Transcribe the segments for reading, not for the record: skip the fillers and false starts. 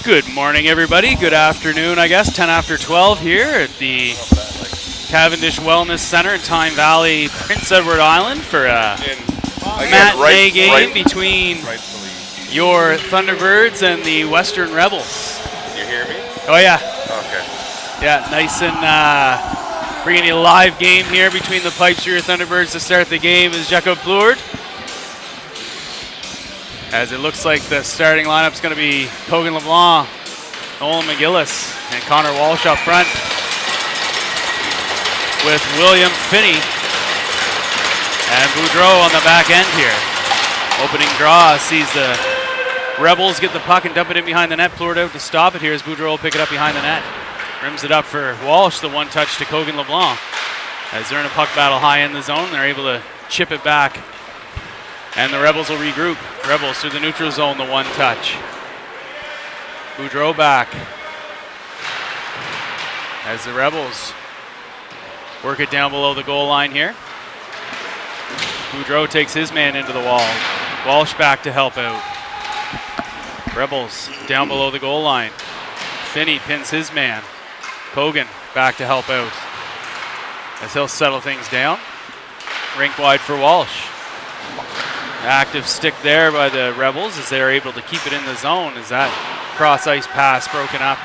Good morning, everybody. Good afternoon, I guess. 10 after 12 here at the Cavendish Wellness Center in Tyne Valley, Prince Edward Island for a matinee game between your Thunderbirds and the Western Rebels. Can you hear me? Oh, yeah. Okay. Yeah, nice and bringing you a live game here between the pipes for your Thunderbirds to start the game is Jacob Plourde. As it looks like the starting lineup is going to be Cogan LeBlanc, Nolan McGillis, and Connor Walsh up front with William Finney and Boudreau on the back end here. Opening draw sees the Rebels get the puck and dump it in behind the net. Plourde out to stop it here as Boudreau will pick it up behind the net. Rims it up for Walsh, the one touch to Cogan LeBlanc. As they're in a puck battle high in the zone, they're able to chip it back. And the Rebels will regroup. Rebels through the neutral zone, the one touch. Boudreau back. As the Rebels work it down below the goal line here. Boudreau takes his man into the wall. Walsh back to help out. Rebels down below the goal line. Finney pins his man. Cogan back to help out. As he'll settle things down. Rink wide for Walsh. Active stick there by the Rebels as they're able to keep it in the zone as that cross-ice pass broken up.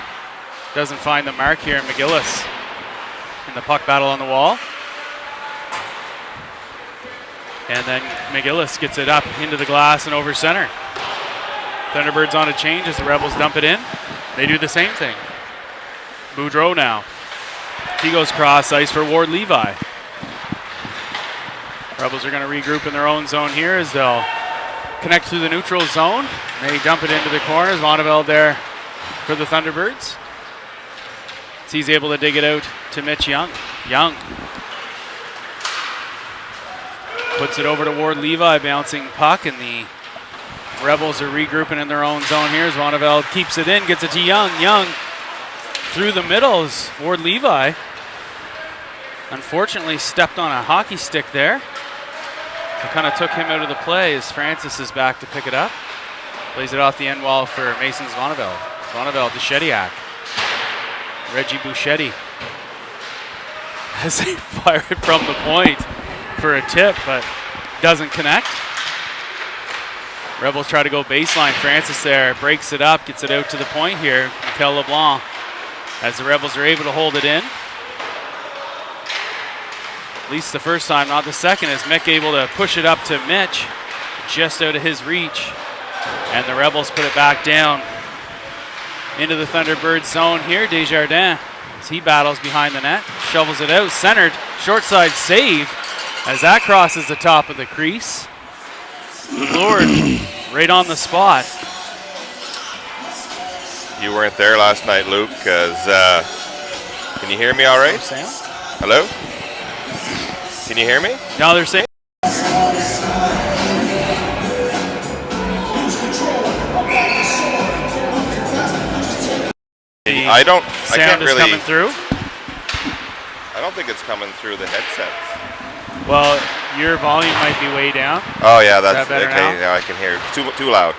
Doesn't find the mark here. McGillis in the puck battle on the wall. And then McGillis gets it up into the glass and over center. Thunderbirds on a change as the Rebels dump it in. They do the same thing. Boudreau now. He goes cross-ice for Ward Levi. Rebels are going to regroup in their own zone here as they'll connect through the neutral zone. They dump it into the corners. Vonnevel there for the Thunderbirds. So he's able to dig it out to Mitch Young. Young puts it over to Ward Levi, bouncing puck, and the Rebels are regrouping in their own zone here as Vonnevel keeps it in, gets it to Young. Young through the middle as Ward Levi unfortunately stepped on a hockey stick there. So kind of took him out of the play as Francis is back to pick it up. Plays it off the end wall for Mason's Vonnevel. Vonnevel to Shediak. Reggie Bouchetti as they fire it from the point for a tip, but doesn't connect. Rebels try to go baseline. Francis there breaks it up, gets it out to the point here. Mikel LeBlanc as the Rebels are able to hold it in. At least the first time, not the second, is Mick able to push it up to Mitch, just out of his reach. And the Rebels put it back down into the Thunderbird zone here. Desjardins, as he battles behind the net, shovels it out, centered, short side save, as that crosses the top of the crease. Lord, right on the spot. You weren't there last night, Luke, because, can you hear me all right? Hello? Can you hear me? No, they're saying. I can't really. Coming through. I don't think it's coming through the headsets. Well, your volume might be way down. Oh yeah, that's okay. Now I can hear. Too loud.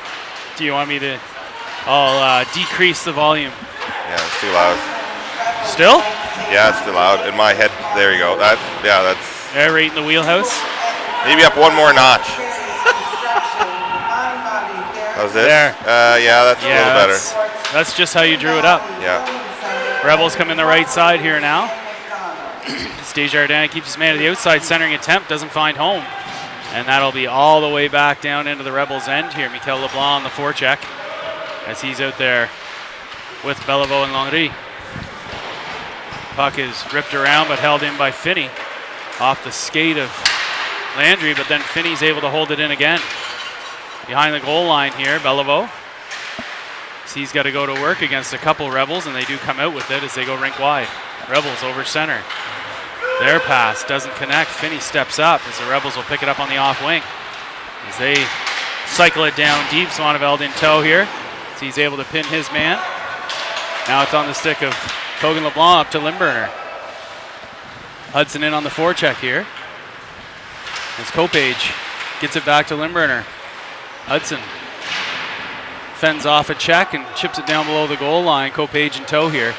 Do you want me to? I'll decrease the volume. Yeah, it's too loud. Still? Yeah, it's too loud. In my head, there you go. That's. Yeah, right in the wheelhouse. Maybe up one more notch. How's this? There. Yeah, that's a little better. That's just how you drew it up. Yeah. Rebels come in the right side here now. Desjardins keeps his man to the outside, centering attempt, doesn't find home. And that'll be all the way back down into the Rebels' end here. Mikel LeBlanc on the forecheck as he's out there with Beliveau and Langry. Puck is ripped around but held in by Finney. Off the skate of Landry, but then Finney's able to hold it in again. Behind the goal line here, Beliveau. So he's got to go to work against a couple Rebels, and they do come out with it as they go rink wide. Rebels over center. Their pass doesn't connect. Finney steps up as the Rebels will pick it up on the off wing. As they cycle it down deep, Swaneveld in tow here. So he's able to pin his man. Now it's on the stick of Cogan LeBlanc up to Limburner. Hudson in on the forecheck here. As Kopage gets it back to Limburner. Hudson fends off a check and chips it down below the goal line. Kopage in tow here.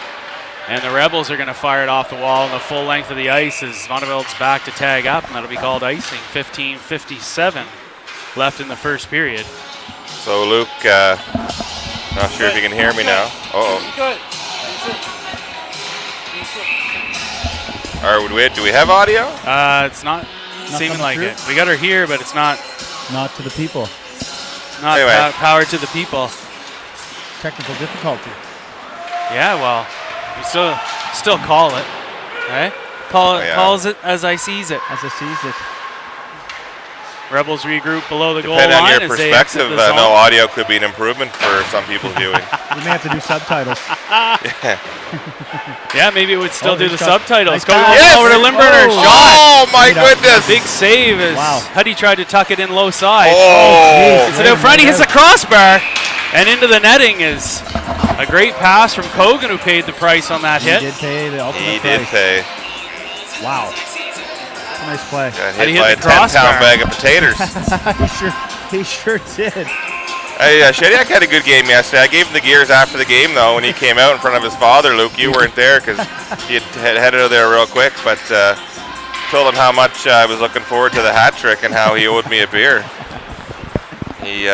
And the Rebels are going to fire it off the wall in the full length of the ice as Vonneveld's back to tag up, and that'll be called icing. 15:57 left in the first period. So Luke, not sure if you can hear me now. Do we have audio? It's not seeming like it. We got her here, but it's not. Not to the people. Not Anyway. power to the people. Technical difficulty. Yeah, well, we still call it, right? Calls it as I sees it. As I sees it. Rebels regroup below the goal Depending line. on your as they exit perspective, the zone. no audio could be an improvement for some people viewing. We may have to do subtitles. Yeah, maybe it would still do the there's got- subtitles. nice Go pass. over to Limburger. Oh. Shot. Oh my Straight up. goodness! Big save as Wow. Huddy tried to tuck it in low side. Oh, So out front, he hits the crossbar and into the netting is a great pass from Kogan, who paid the price on that He hit. did pay the ultimate he price. did pay. Wow. Nice play. Got How do hit you by a hit the crossbar? 10-pound bag of potatoes. he sure did. Hey, Shediak had a good game yesterday. I gave him the gears after the game, though, when he came out in front of his father. Luke, you weren't there because he had headed out there real quick, but told him how much I was looking forward to the hat trick and how he owed me a beer. He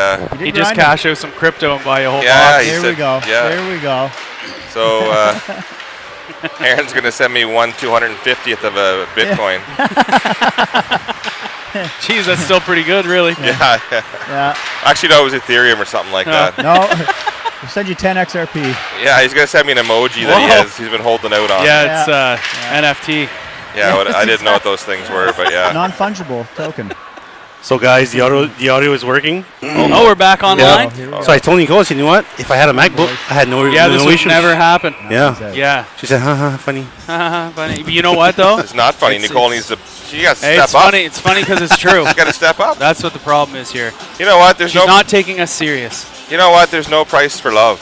He just cashed out some crypto and buy a whole Yeah, box. he There said- we go. yeah. There we go. So Aaron's going to send me 1/250th of a Bitcoin. Geez, that's still pretty good, really. Yeah. Yeah. Actually, no, it was Ethereum or something like that. No. We'll send you 10 XRP. Yeah, he's going to send me an emoji that he's been holding out on. Yeah, it's NFT. Yeah, I didn't know what those things were, but yeah. Non-fungible token. So guys, the audio is working. Oh, we're back online? Oh, here we go. So I told Nicole, I said, you know what? If I had a MacBook, I had no Yeah, this would issues. never happen. Yeah. Yeah. She said, haha, funny. Funny. But you know what, though? It's not funny. Nicole needs to. She got to Hey, step it's up. funny. It's funny because it's true. She's got to step up. That's what the problem is here. You know what? There's She's not taking us serious. You know what? There's no price for love.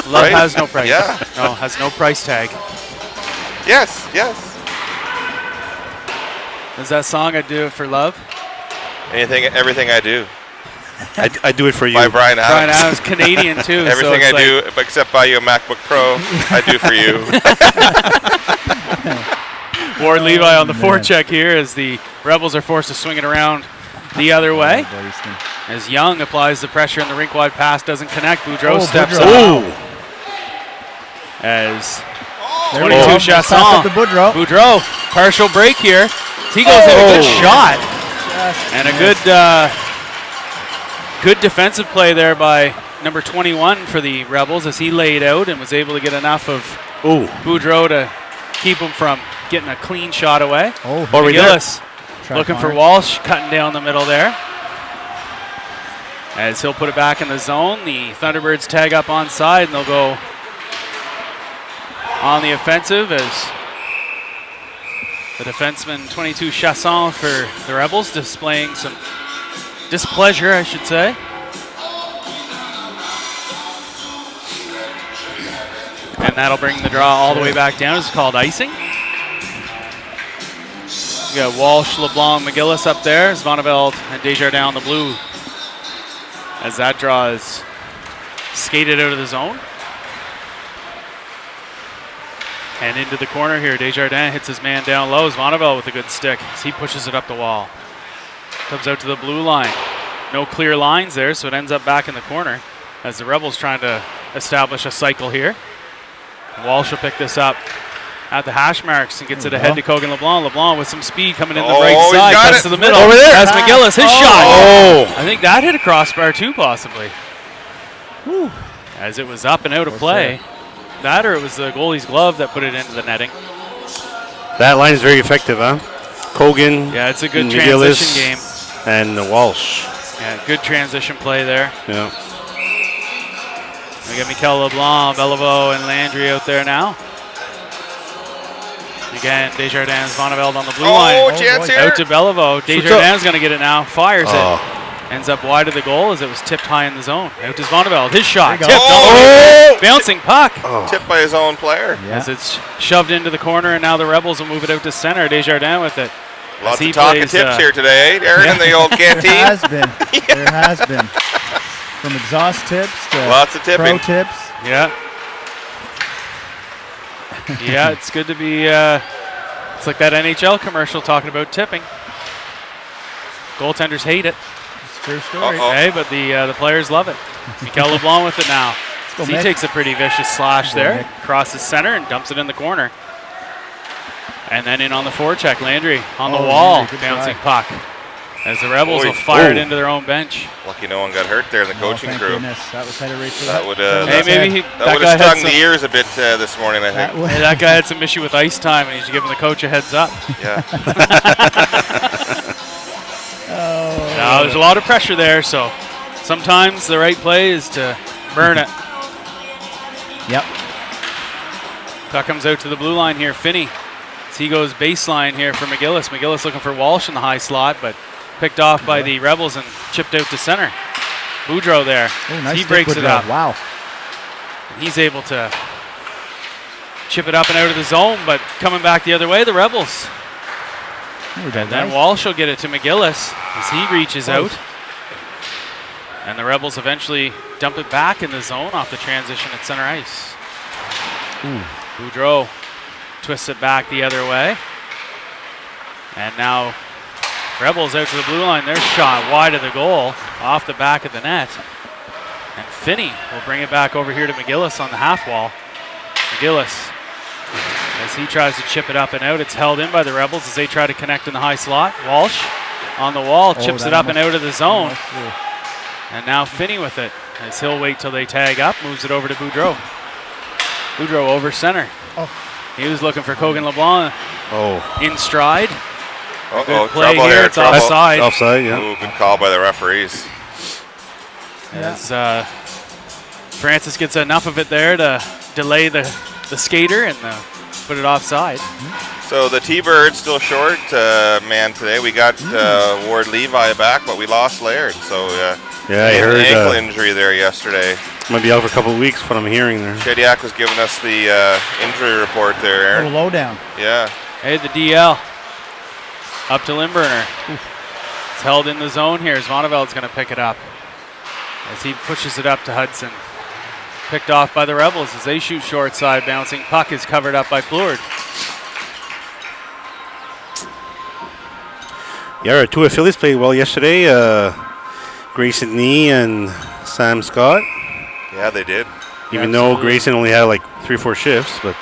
Love Right? has no price. Yeah. No, has no price tag. Yes. Is that song I Do It For Love? Everything I do. I do it for you. By Brian Brian Adams. Adams, Canadian too. so Everything it's I do, except buy you a MacBook Pro, I do for you. Ward Levi on the forecheck here as the Rebels are forced to swing it around the other way. As Young applies the pressure and the rink-wide pass doesn't connect. Boudreau steps Boudreau. up. As There we 22 go. Chasson. Pass up to Boudreau. Boudreau, partial break here. He goes in a good shot. And a good defensive play there by number 21 for the Rebels as he laid out and was able to get enough of Boudreau to keep him from getting a clean shot away. McGillis looking for Walsh, cutting down the middle there. As he'll put it back in the zone, the Thunderbirds tag up onside and they'll go on the offensive as the defenseman 22 Chasson for the Rebels displaying some displeasure, I should say. And that'll bring the draw all the way back down. It's called icing. You got Walsh, LeBlanc, McGillis up there. Zvoneveld and Desjardins on the blue. As that draw is skated out of the zone. And into the corner here, Desjardins hits his man down low. Zvoneveld with a good stick as he pushes it up the wall. Comes out to the blue line. No clear lines there, so it ends up back in the corner as the Rebels trying to establish a cycle here. Walsh will pick this up at the hash marks and gets it ahead to Kogan LeBlanc. LeBlanc with some speed coming in the right side, cuts to the middle. Over there. That's McGillis, his shot. Oh. I think that hit a crossbar too, possibly. As it was up and out of play. That or it was the goalie's glove that put it into the netting. That line is very effective, huh? Kogan. Yeah, it's a good McGillis, transition game. And Walsh. Yeah, good transition play there. Yeah. We got Mikel LeBlanc, Beliveau, and Landry out there now. Again, Desjardins, Vonneveld's on the blue line. Chance here. Out to Beliveau. Desjardins going to get it now. Fires it. Ends up wide of the goal as it was tipped high in the zone. Out to Zvoneveld. His shot. Tipped. Bouncing puck. Tipped by his own player. As it's shoved into the corner, and now the Rebels will move it out to center. Desjardins with it. Lots of talking tips here today, eh, Aaron, in the old canteen? There has been. There has been. From exhaust tips to Lots of tipping. pro tips. Yeah. Yeah, it's good to be. It's like that NHL commercial talking about tipping. Goaltenders hate it. It's a true story. Uh-oh. Hey, but the players love it. Mikel LeBlanc with it now. go, He Mick. takes a pretty vicious slash Go, there, Mick. crosses center and dumps it in the corner. And then in on the forecheck, Landry on the Oh, wall, Landry, good bouncing try. puck. As the Rebels Oy. will fire it Oh. into their own bench. Lucky no one got hurt there in the Oh, coaching thank crew. goodness. That was headed right through. That would Hey, maybe that that would guy have had stung the ears a bit this morning, I think. Hey, that guy had some issue with ice time, and he's giving the coach a heads up. Yeah. Now, there's a lot of pressure there, so sometimes the right play is to burn it. Yep. Puck comes out to the blue line here. Finney. As he goes baseline here for McGillis. McGillis looking for Walsh in the high slot, but picked off by the Rebels and chipped out to center. Boudreau there. Oh, nice He stick breaks with it that. up. Wow. He's able to chip it up and out of the zone, but coming back the other way, the Rebels. There we go, And then guys. Walsh will get it to McGillis as he reaches Close. out. And the Rebels eventually dump it back in the zone off the transition at center ice. Boudreau twists it back the other way. And now Rebels out to the blue line. Their shot wide of the goal off the back of the net. And Finney will bring it back over here to McGillis on the half wall. McGillis, as he tries to chip it up and out, it's held in by the Rebels as they try to connect in the high slot. Walsh on the wall, chips that it up and almost- out of the zone. almost through. And now Finney with it, as he'll wait till they tag up, moves it over to Boudreau. Boudreau over center. Oh. He was looking for Kogan LeBlanc Oh. in stride. Uh-oh, Good play trouble here, here, it's trouble. offside. Offside, yeah. Ooh, good call by the referees. As Francis gets enough of it there to delay the skater and put it offside. So the T-Birds still short man today. We got Ward Levi back, but we lost Laird. So Yeah, I he had heard an ankle injury there yesterday. might be out for a couple of weeks, what I'm hearing there. Shediak was giving us the injury report there, Little Aaron. low down. Yeah. Hey, the DL up to Limburner. It's held in the zone here. Zvoneveld's going to pick it up as he pushes it up to Hudson. Picked off by the Rebels as they shoot short side. Bouncing puck is covered up by Plourde. Yeah, our two affiliates played well yesterday. Grayson Nee and Sam Scott. Yeah, they did. Even though Absolutely. Grayson only had like 3 or 4 shifts, but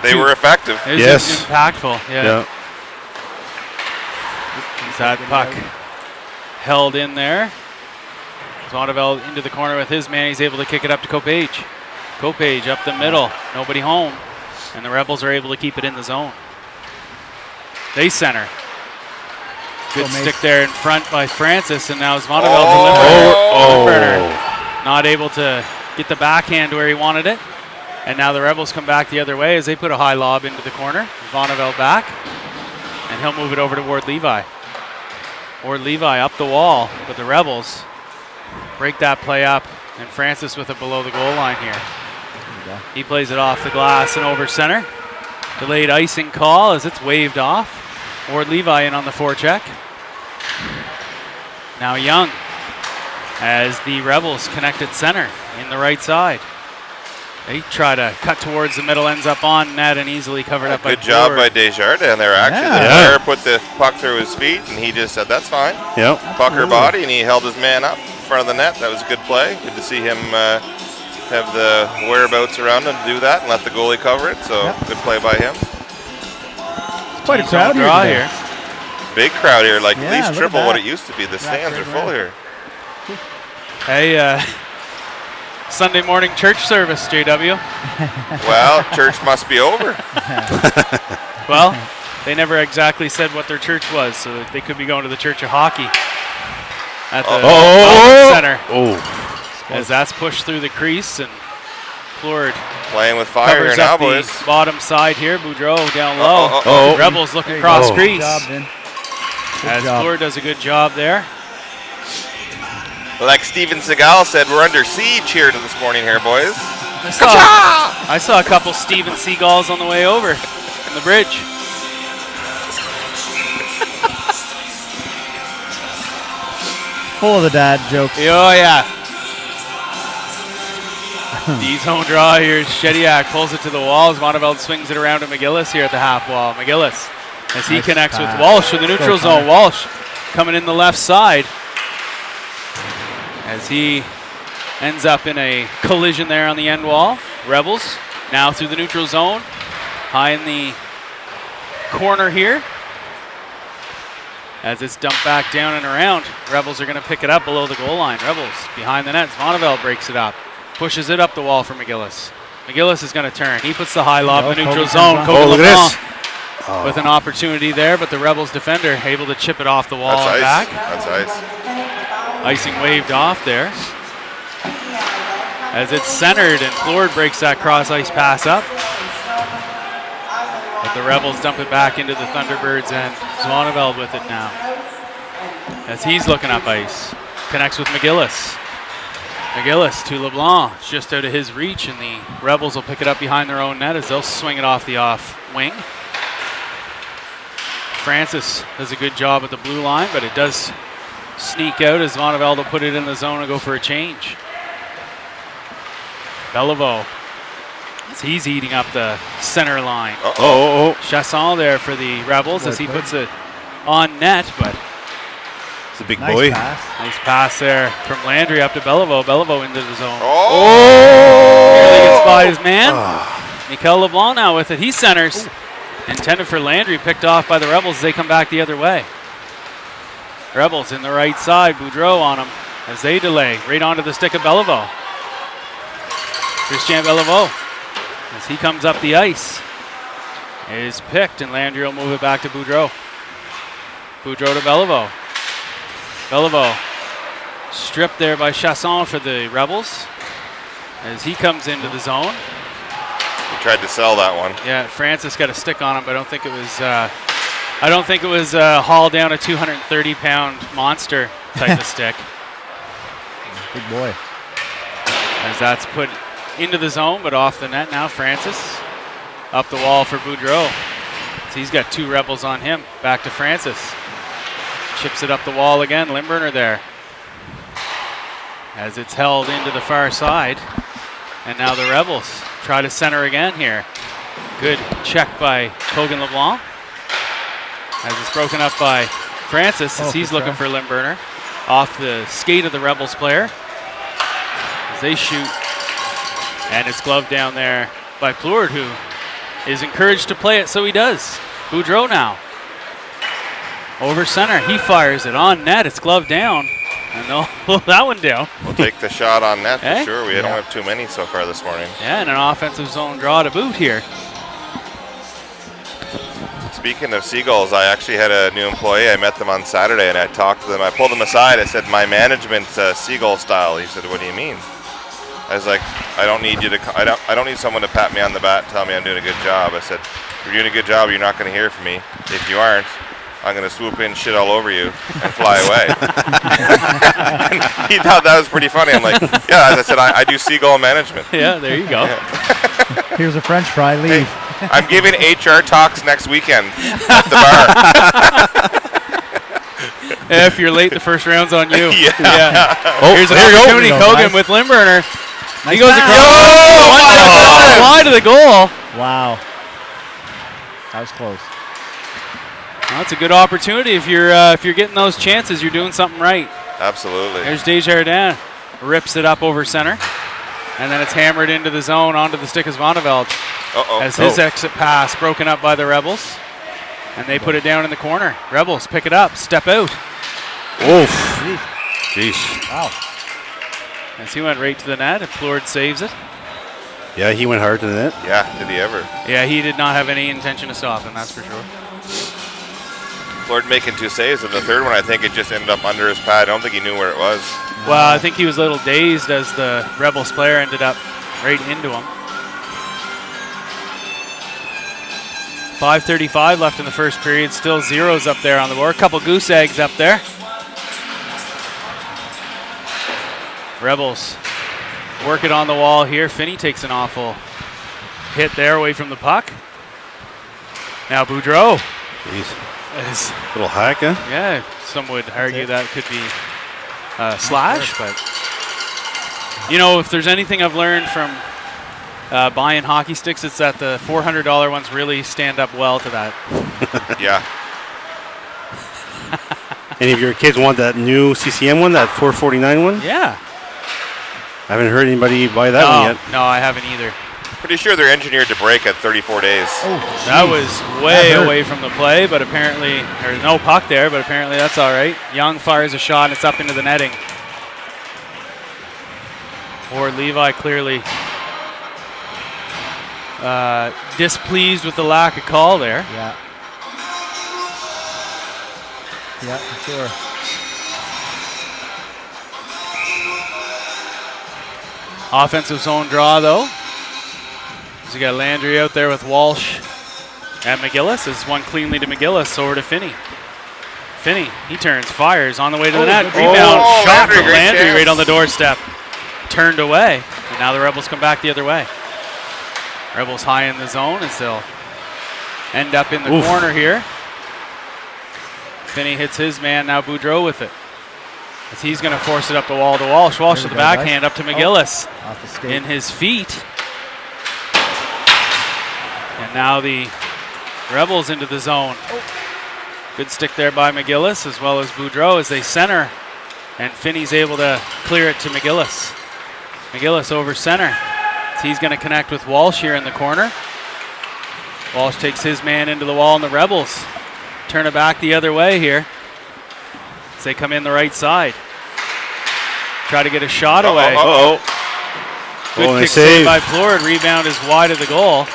They were effective. It was Yes. impactful. Yeah. yeah. That puck held in there. Zvoneveld into the corner with his man. He's able to kick it up to Kopage. Kopage up the middle. Nobody home. And the Rebels are able to keep it in the zone. They center. Good Go, Mace. stick there in front by Francis. And now Zvoneveld Oh. Limburner. Not able to get the backhand where he wanted it. And now the Rebels come back the other way as they put a high lob into the corner. Zvoneveld back. And he'll move it over to Ward Levi. Ward Levi up the wall, but the Rebels break that play up, and Francis with it below the goal line here. He plays it off the glass and over center. Delayed icing call as it's waved off. Ward Levi in on the forecheck. Now Young as the Rebels connect at center in the right side. They try to cut towards the middle, ends up on net and easily covered up by Good job Plourde. by Desjardins there. Actually, Yeah. the Yeah. player put the puck through his feet, and he just said, "That's fine." Yep. Pucker body, and he held his man up in front of the net. That was a good play. Good to see him have the whereabouts around him to do that and let the goalie cover it. So Yeah. good play by him. It's quite a Zone crowd here. draw today. here. Big crowd here, like Yeah, at least look at triple what that. it used to be. The Right, stands right, are full right. here. Hey, Sunday morning church service, JW. Well, church must be over. Well, they never exactly said what their church was, so they could be going to the Church of Hockey at the Moncton Center. Oh. As that's pushed through the crease, and Plourde Playing with fire here covers now, up boys. the bottom side here. Boudreau down low. Uh-oh. Rebels looking There you cross go. crease. Good job, Vin. Good As job. Plourde does a good job there. Like Steven Seagal said, we're under siege here this morning here, boys. I saw a couple Steven Seagulls on the way over in the bridge. Full of the dad jokes. Oh, yeah. D-zone draw here. Shediak pulls it to the wall as Monteveld swings it around to McGillis here at the half wall. McGillis, as he Nice connects with pass. Walsh in the neutral Go, zone. Connor. Walsh coming in the left side as he ends up in a collision there on the end wall. Rebels now through the neutral zone. High in the corner here. As it's dumped back down and around, Rebels are going to pick it up below the goal line. Rebels behind the nets. Monteveld breaks it up, pushes it up the wall for McGillis. McGillis is going to turn. He puts the high lob in the neutral zone. Kogan Kogan look at LeBlanc this. with an opportunity there, but the Rebels defender able to chip it off the wall That's and ice. back. That's ice. Icing waved off there. As it's centered and Plord breaks that cross ice pass up. But the Rebels dump it back into the Thunderbirds and Zwaneveld with it now. As he's looking up ice. Connects with McGillis. McGillis to LeBlanc. It's just out of his reach, and the Rebels will pick it up behind their own net as they'll swing it off the off wing. Francis does a good job at the blue line, but it does sneak out as Zwaneveld will put it in the zone and go for a change. Beliveau, as he's eating up the center line. Chasson there for the Rebels as he puts it on net, but It's a big Nice boy. pass. nice pass there from Landry up to Beliveau. Beliveau into the zone. Oh! Nearly gets by his man. Mikel LeBlanc now with it. He centers. Intended for Landry, picked off by the Rebels as they come back the other way. Rebels in the right side. Boudreau on him as they delay. Right onto the stick of Beliveau. Christian Beliveau, as he comes up the ice, is picked, and Landry will move it back to Boudreau. Boudreau to Beliveau. Beliveau stripped there by Chasson for the Rebels as he comes into the zone. He tried to sell that one. Yeah, Francis got a stick on him, but I don't think it was haul down a 230-pound monster type of stick. Big boy. As that's put into the zone, but off the net now. Francis up the wall for Boudreau. So he's got two Rebels on him. Back to Francis. Chips it up the wall again. Limburner there. As it's held into the far side. And now the Rebels try to center again here. Good check by Kogan LeBlanc. As it's broken up by Francis as he's looking for Limburner. Off the skate of the Rebels player. As they shoot. And it's gloved down there by Plord, who is encouraged to play it, so he does. Boudreau now. Over center, he fires it on net. It's gloved down, and they'll pull that one down. We'll take the shot on net Eh? for sure. We don't have too many so far this morning. Yeah, and an offensive zone draw to boot here. Speaking of Seagulls, I actually had a new employee. I met them on Saturday, and I talked to them. I pulled them aside. I said, "My management's Seagull style." He said, "What do you mean?" I was like, "I don't need you to. I don't need someone to pat me on the back and tell me I'm doing a good job." I said, "You're doing a good job. You're not going to hear from me. If you aren't, I'm going to swoop in, shit all over you, and fly away." And he thought that was pretty funny. I'm like, "Yeah," as I said, I do Seagull management. Yeah, there you go. Here's a French fry. Leave. Hey, I'm giving HR talks next weekend at the bar. If you're late, the first round's on you. Yeah. Oh, Here's an there you go. opportunity. There you go, Kogan guys. with Limburner. He Nice goes pass. across. Wide to the goal. Wow. That was close. Well, that's a good opportunity. If you're getting those chances, you're doing something right. Absolutely. There's Desjardins. Rips it up over center. And then it's hammered into the zone onto the stick of Zwaneveld. As his exit pass broken up by the Rebels. And they put it down in the corner. Rebels pick it up, step out. Oof. Jeez. Jeez. Wow. As he went right to the net, and Plord saves it. Yeah, he went hard to the net. Yeah, did he ever? Yeah, he did not have any intention to stop him, that's for sure. Lord making two saves, and the third one, I think it just ended up under his pad. I don't think he knew where it was. Well, I think he was a little dazed as the Rebels player ended up right into him. 5:35 left in the first period. Still zeros up there on the board. A couple goose eggs up there. Rebels work it on the wall here. Finney takes an awful hit there away from the puck. Now Boudreau. Jeez. Is, Little hack, huh? yeah, some would argue that could be a slash, but You know, if there's anything I've learned from buying hockey sticks, it's that the $400 ones really stand up well to that. Yeah. Any of your kids want that new CCM one, that 449 one? Yeah. I haven't heard anybody buy that one yet. No, I haven't either. Pretty sure they're engineered to break at 34 days. That was way away from the play, but apparently there's no puck there, but apparently that's all right. Young fires a shot, and it's up into the netting. Or Levi clearly displeased with the lack of call there. Yeah. Yeah, for sure. Offensive zone draw, though. So you got Landry out there with Walsh and McGillis. This is one cleanly to McGillis, over to Finney. Finney, he turns, fires on the way to the net. Rebound, shot Landry, from great Landry chance. right on the doorstep. Turned away, and now the Rebels come back the other way. Rebels high in the zone as they'll end up in the corner here. Finney hits his man, now Boudreau with it. As he's going to force it up the wall to Walsh. Walsh with the backhand up to McGillis. Off the skate. In his feet. And now the Rebels into the zone. Good stick there by McGillis as well as Boudreau as they center. And Finney's able to clear it to McGillis. McGillis over center. So he's going to connect with Walsh here in the corner. Walsh takes his man into the wall, and the Rebels turn it back the other way here as they come in the right side. Try to get a shot away. Good kick save by Plord. Rebound is wide of the goal.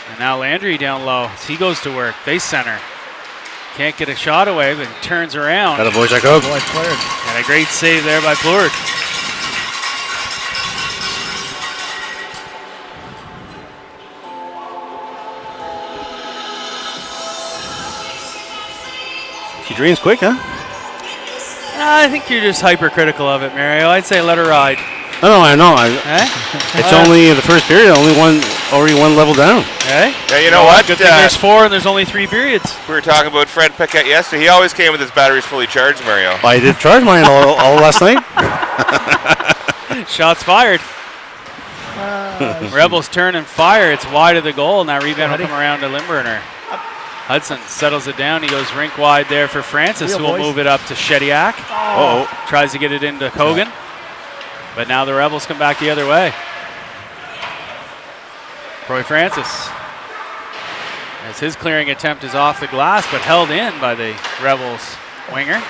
And now Landry down low as he goes to work. They center. Can't get a shot away, but he turns around. Got a boy, Jacob. And a great save there by Plord. She drains quick, huh? I think you're just hypercritical of it, Mario. I'd say let her ride. I know. It's only the first period. Already one level down. Okay. Yeah, you know what? Good thing there's 4 and there's only 3 periods. We were talking about Fred Pickett yesterday. He always came with his batteries fully charged, Mario. I did charge mine all last night. Shots fired. Rebels turn and fire. It's wide of the goal. Now rebound will come around to Limburner. Hudson settles it down. He goes rink wide there for Francis, who will move it up to Shediak. Tries to get it into Kogan. But now the Rebels come back the other way. Troy Francis, as his clearing attempt is off the glass, but held in by the Rebels winger.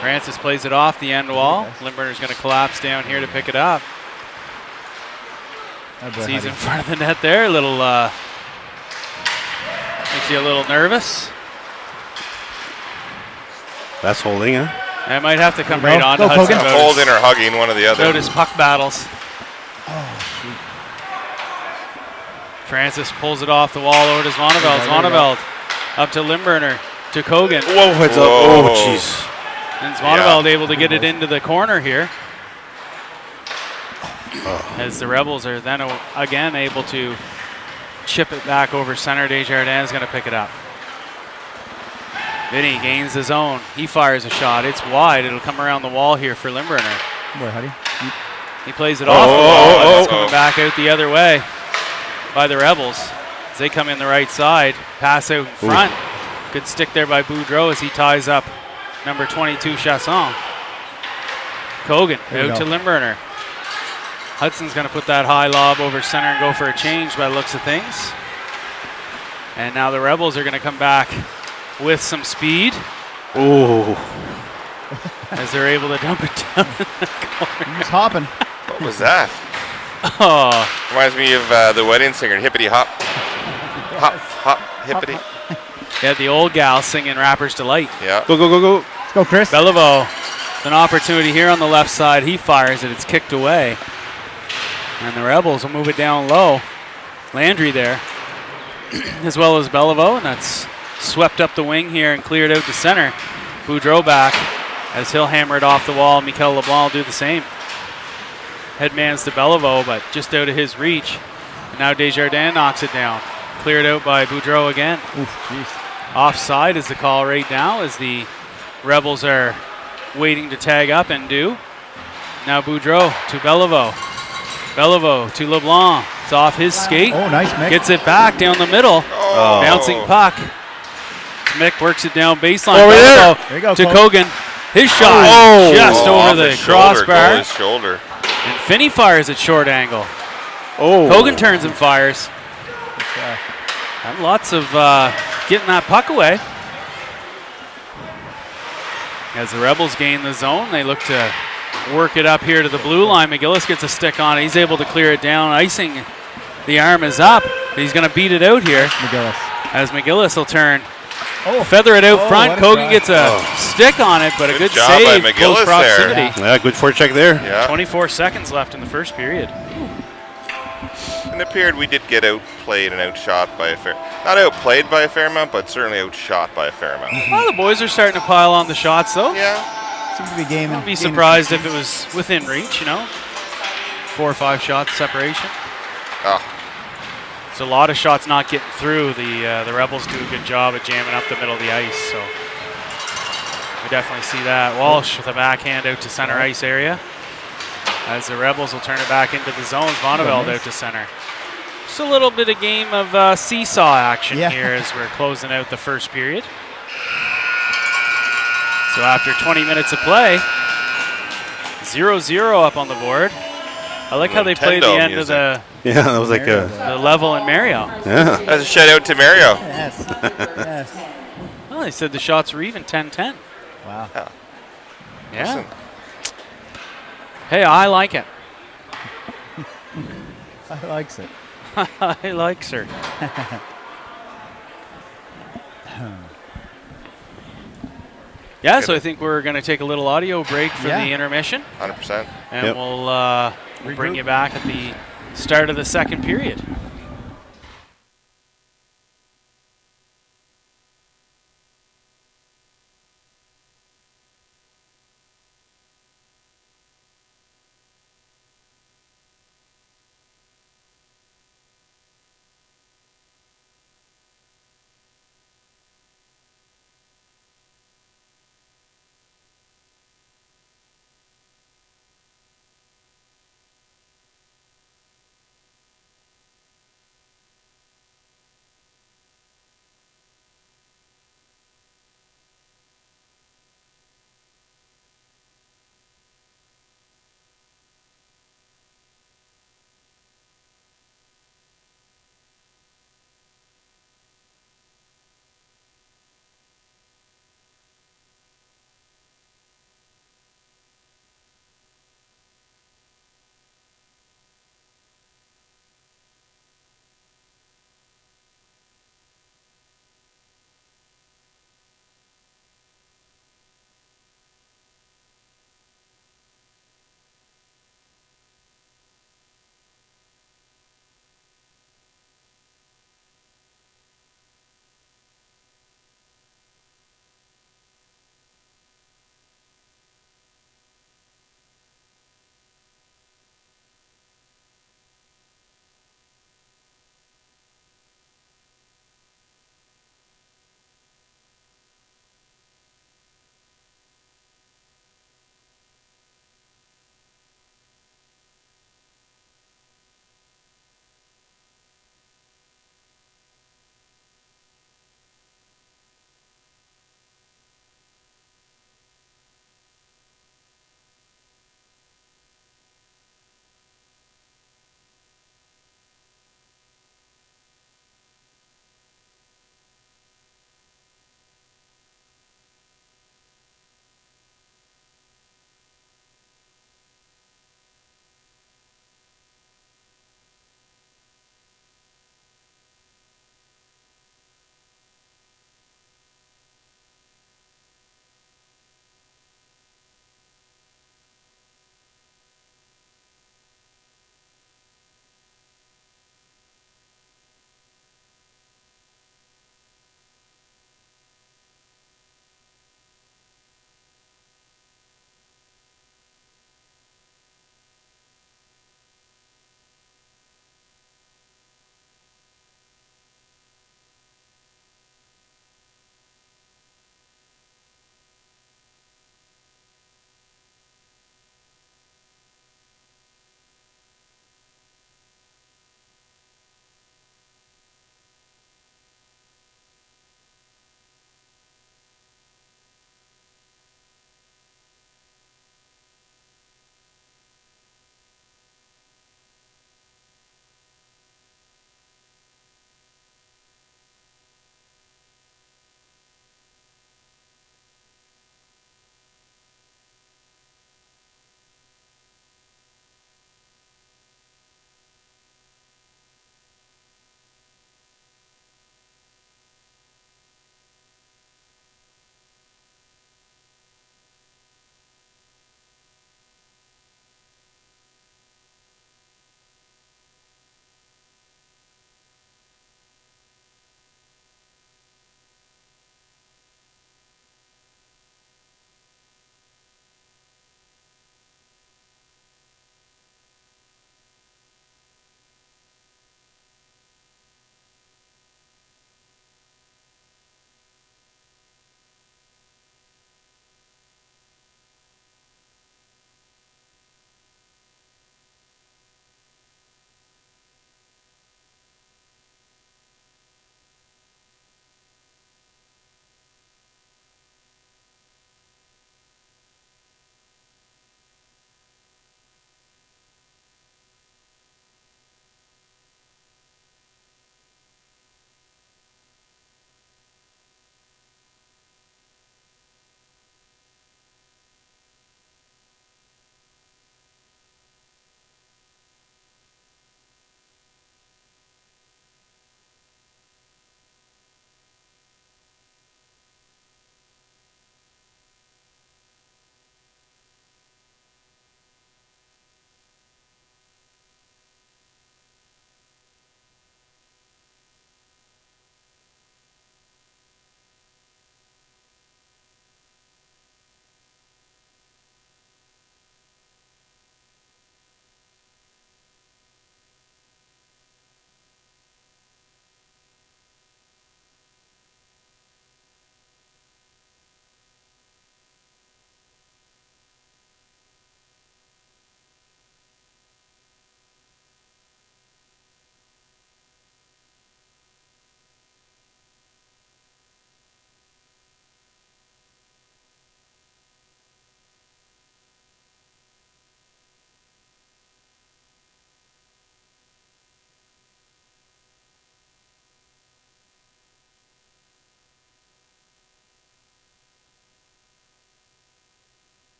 Francis plays it off the end wall. Limburner's going to collapse down here to pick it up. He's in front of the net there. A little, makes you a little nervous. That's holding, huh? I might have to come right on to Hudson. Holding or hugging, one or the other. Notice puck battles. Francis pulls it off the wall over to Zvoneveld. Zvoneveld up to Limburner, to Kogan. Whoa, heads up. Oh, jeez. And Zvoneveld able to get it into the corner here. As the Rebels are then again able to chip it back over center. Desjardins is going to pick it up. Vinny gains the zone. He fires a shot. It's wide. It'll come around the wall here for Limburner. Boy, Huddy. He plays it off the wall, and it's coming back out the other way by the Rebels. As they come in the right side. Pass out in front. Good stick there by Boudreau as he ties up number 22, Chasson. Kogan out to Limburner. Hudson's going to put that high lob over center and go for a change by the looks of things. And now the Rebels are going to come back with some speed. As they're able to dump it down in the corner. He's hopping. What was that? Reminds me of the wedding singer, Hippity Hop. Hop, hop, hippity. Yeah, the old gal singing Rapper's Delight. Yeah. Go. Let's go, Chris. Beliveau, an opportunity here on the left side. He fires it. It's kicked away. And the Rebels will move it down low. Landry there, as well as Beliveau, and that's swept up the wing here and cleared out to center. Boudreau back as he'll hammer it off the wall. Mikel LeBlanc will do the same. Headman's to Beliveau, but just out of his reach. And now Desjardins knocks it down. Cleared out by Boudreau again. Oof, jeez. Offside is the call right now as the Rebels are waiting to tag up and do. Now Boudreau to Bellevaux. Bellevaux to LeBlanc. It's off his skate. Oh, nice, Mick. Gets it back down the middle. Oh. Bouncing puck. Mick works it down baseline. Over there. Bellevaux There you go, to Cole. Kogan. His shot just off over the his shoulder, crossbar. goalie's shoulder. And Finney fires at short angle. Oh. Kogan turns and fires. And lots of getting that puck away. As the Rebels gain the zone, they look to work it up here to the blue line. McGillis gets a stick on it. He's able to clear it down. Icing, the arm is up. But he's going to beat it out here. McGillis. As McGillis will turn. Oh. Feather it out front. what a Kogan try. gets a stick on it, but a good job by save. McGillis Close proximity. there. Yeah, good forecheck there. Yeah. 24 seconds left in the first period. In the period, we did get outplayed and outshot by a fair, not outplayed by a fair amount, but certainly outshot by a fair amount. Well, the boys are starting to pile on the shots, though. Yeah. Seems to be gaming. I'd be surprised if it was within reach, 4 or 5 shots separation. Oh, There's a lot of shots not getting through. The Rebels do a good job at jamming up the middle of the ice, so we definitely see that. Walsh with a backhand out to center ice area. As the Rebels will turn it back into the zones. Bonneveld out to center. Just a little bit of game of seesaw action here as we're closing out the first period. So after 20 minutes of play, 0-0 up on the board. I like how they played the Nintendo end of the Yeah, that was like a. level in Mario. Yeah. that's a shout out to Mario. Yes. Yes. Well, they said the shots were even 10-10. Wow. Yeah. Listen. Hey, I like it. I likes it. I like her. Yeah, so I think we're going to take a little audio break for the intermission, 100%. and Yep. we'll bring you back at the start of the second period.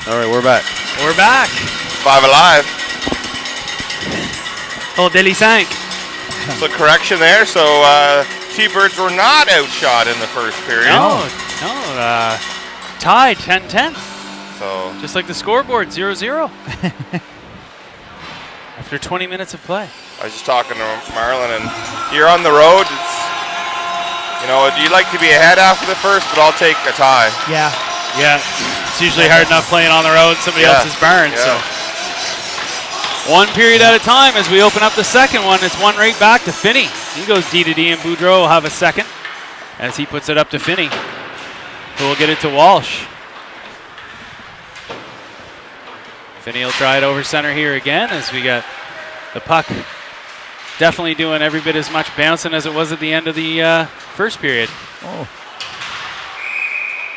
All right, we're back. We're back. 5 alive. Oh, Deli Sank. So correction there. So T-Birds were not outshot in the first period. No. Tied 10-10. So Just like the scoreboard, 0-0. After 20 minutes of play. I was just talking to Marlon, and you're on the road. You'd like to be ahead after the first, but I'll take a tie. Yeah. Yeah. It's usually hard enough playing on the road, somebody else's barn. Yeah. So one period at a time as we open up the second one. It's one right back to Finney. He goes D to D, and Boudreau will have a second as he puts it up to Finney, who will get it to Walsh. Finney will try it over center here again as we got the puck definitely doing every bit as much bouncing as it was at the end of the first period. Oh.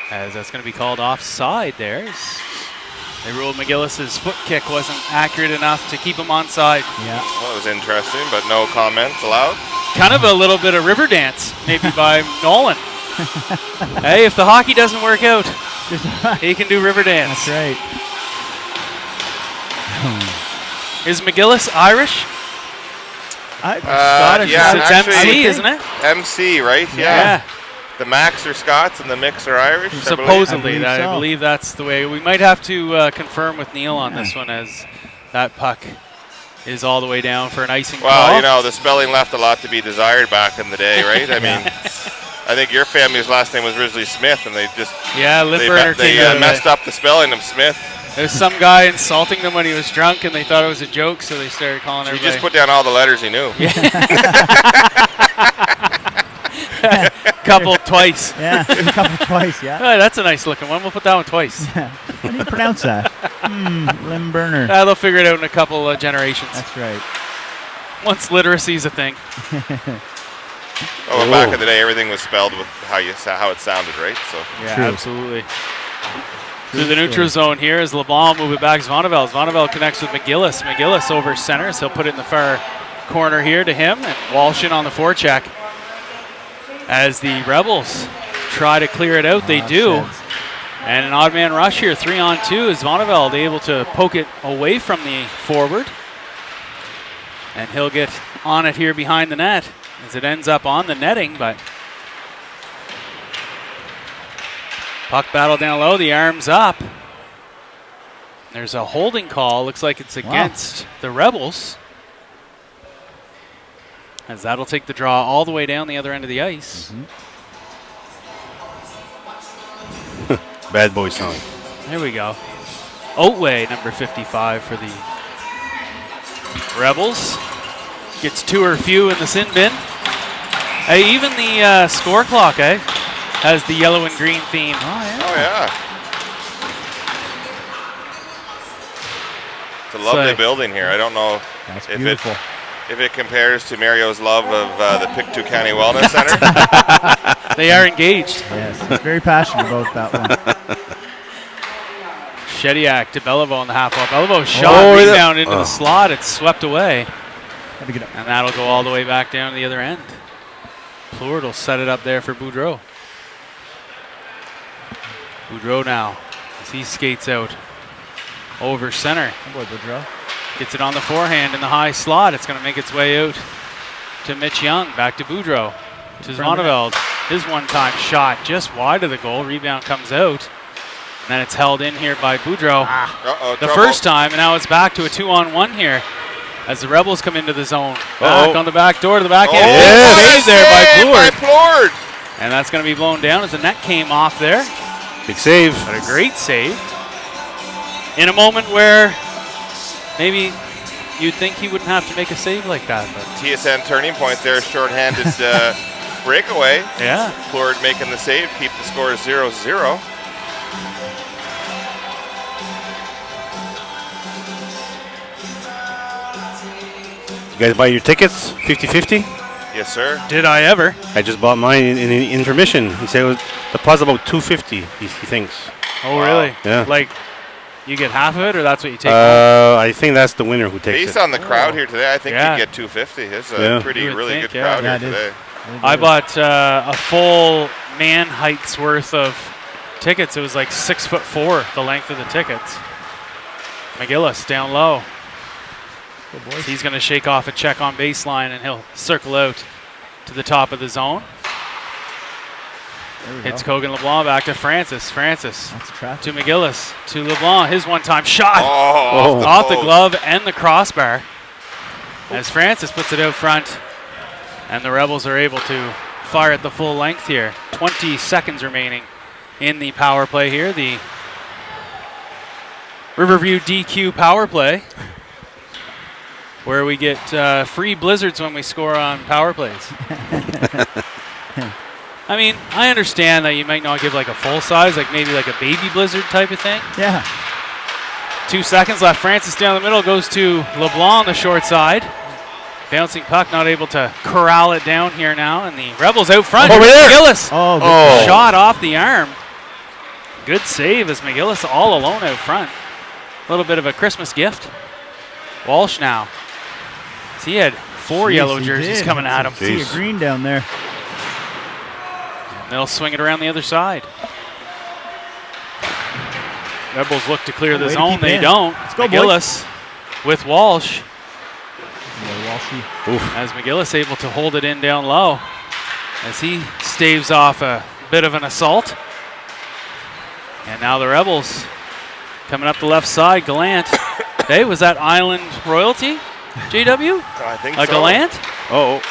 As that's going to be called offside there. They ruled McGillis's foot kick wasn't accurate enough to keep him onside. Yeah. Well, it was interesting, but no comments allowed. Kind of a little bit of river dance, maybe by Nolan. Hey, if the hockey doesn't work out, he can do river dance. That's right. Is McGillis Irish? Scottish. Yeah, It's actually, MC, isn't it? MC, right? Yeah. The Macs are Scots and the Mix are Irish. I believe. Supposedly, I I believe believe that's the way. We might have to confirm with Neil on this one, as that puck is all the way down for an icing Well, call. the spelling left a lot to be desired back in the day, right? I mean, I think your family's last name was originally Smith, and they just Limburner they came out of messed it. up the spelling of Smith. There's some guy insulting them when he was drunk, and they thought it was a joke, so they started calling He everybody. just put down all the letters he knew. Couple twice. Yeah, a couple twice, yeah. Oh, that's a nice looking one. We'll put that one twice. How do you pronounce that? Limburner. They'll figure it out in a couple generations. That's right. Once literacy's a thing. Oh, and back in the day, everything was spelled with how it sounded, right? So Yeah, True. absolutely. Through the neutral zone here as LeBlanc move it back to Zvonnevel. Zvonnevel connects with McGillis. McGillis over center, so he'll put it in the far corner here to him, and Walsh in on the forecheck. As the Rebels try to clear it out, they do. And an odd man rush here, 3-on-2, is Zvonnevel able to poke it away from the forward. And he'll get on it here behind the net as it ends up on the netting, but puck battle down low, the arms up. There's a holding call, looks like it's against the Rebels. As that'll take the draw all the way down the other end of the ice. Bad boy song. There we go. Otway, number 55 for the Rebels. Gets two or few in the sin bin. Hey, even the score clock, has the yellow and green theme. Oh, yeah. It's a lovely building here. I don't know That's if beautiful. if it compares to Mario's love of the Pictou County Wellness Center. They are engaged. Yes, he's very passionate about that one. Shediak to Beliveau on the half wall. Beliveau shot rebound into the slot. It's swept away. Gotta get up. And that'll go all the way back down to the other end. Plourde will set it up there for Boudreau. Boudreau now, as he skates out over center. Oh boy, Boudreau. Gets it on the forehand in the high slot. It's going to make its way out to Mitch Young. Back to Boudreau. To Zvonnevel. His one-time shot just wide of the goal. Rebound comes out. And then it's held in here by Boudreau. The first time, and now it's back to a 2-on-1 here as the Rebels come into the zone. Back on the back door to the back end. Saved there by Plourde. And that's going to be blown down as the net came off there. Big save. But a great save. In a moment where maybe you'd think he wouldn't have to make a save like that. But TSN turning point there, shorthanded breakaway. yeah. Plourde making the save, keep the score 0-0. You guys buy your tickets? 50-50? Yes, sir. Did I ever? I just bought mine in intermission. He said it was the deposit about $250. He thinks. Oh, really? Yeah. Like, you get half of it, or that's what you take home? I think that's the winner who takes Based it. on the crowd here today, I think Yeah. you get $250. It's a Yeah. pretty, You would really think, good yeah. crowd Yeah, here it is. today. I bought a full man height's worth of tickets, it was like 6'4", the length of the tickets. McGillis down low. Good boys. He's going to shake off a check on baseline, and he'll circle out to the top of the zone. There we Hits go. Kogan LeBlanc back to Francis. Francis Lots of traffic. to McGillis to LeBlanc. His one-time shot Oh, off the post. glove and the crossbar. As Francis puts it out front, and the Rebels are able to fire at the full length here. 20 seconds remaining in the power play here. The Riverview DQ power play, where we get free blizzards when we score on power plays. I mean, I understand that you might not give like a full size, like maybe like a baby blizzard type of thing. Yeah. 2 seconds left. Francis down the middle, goes to LeBlanc on the short side. Bouncing puck, not able to corral it down here now, and the Rebels out front. Over there. McGillis. Oh, good Oh. Shot off the arm. Good save as McGillis all alone out front. A little bit of a Christmas gift. Walsh now. So he had 4 Jeez, yellow he jerseys did. coming at him. See a Jeez. green down there. And they'll swing it around the other side. Rebels look to clear the Way to zone. keep They in. don't. Let's go, boys. McGillis with Walsh. Yeah, Walshy. Oof. As McGillis able to hold it in down low as he staves off a bit of an assault. And now the Rebels coming up the left side. Gallant. Hey, was that Island royalty, JW? I think A so. Gallant? Oh,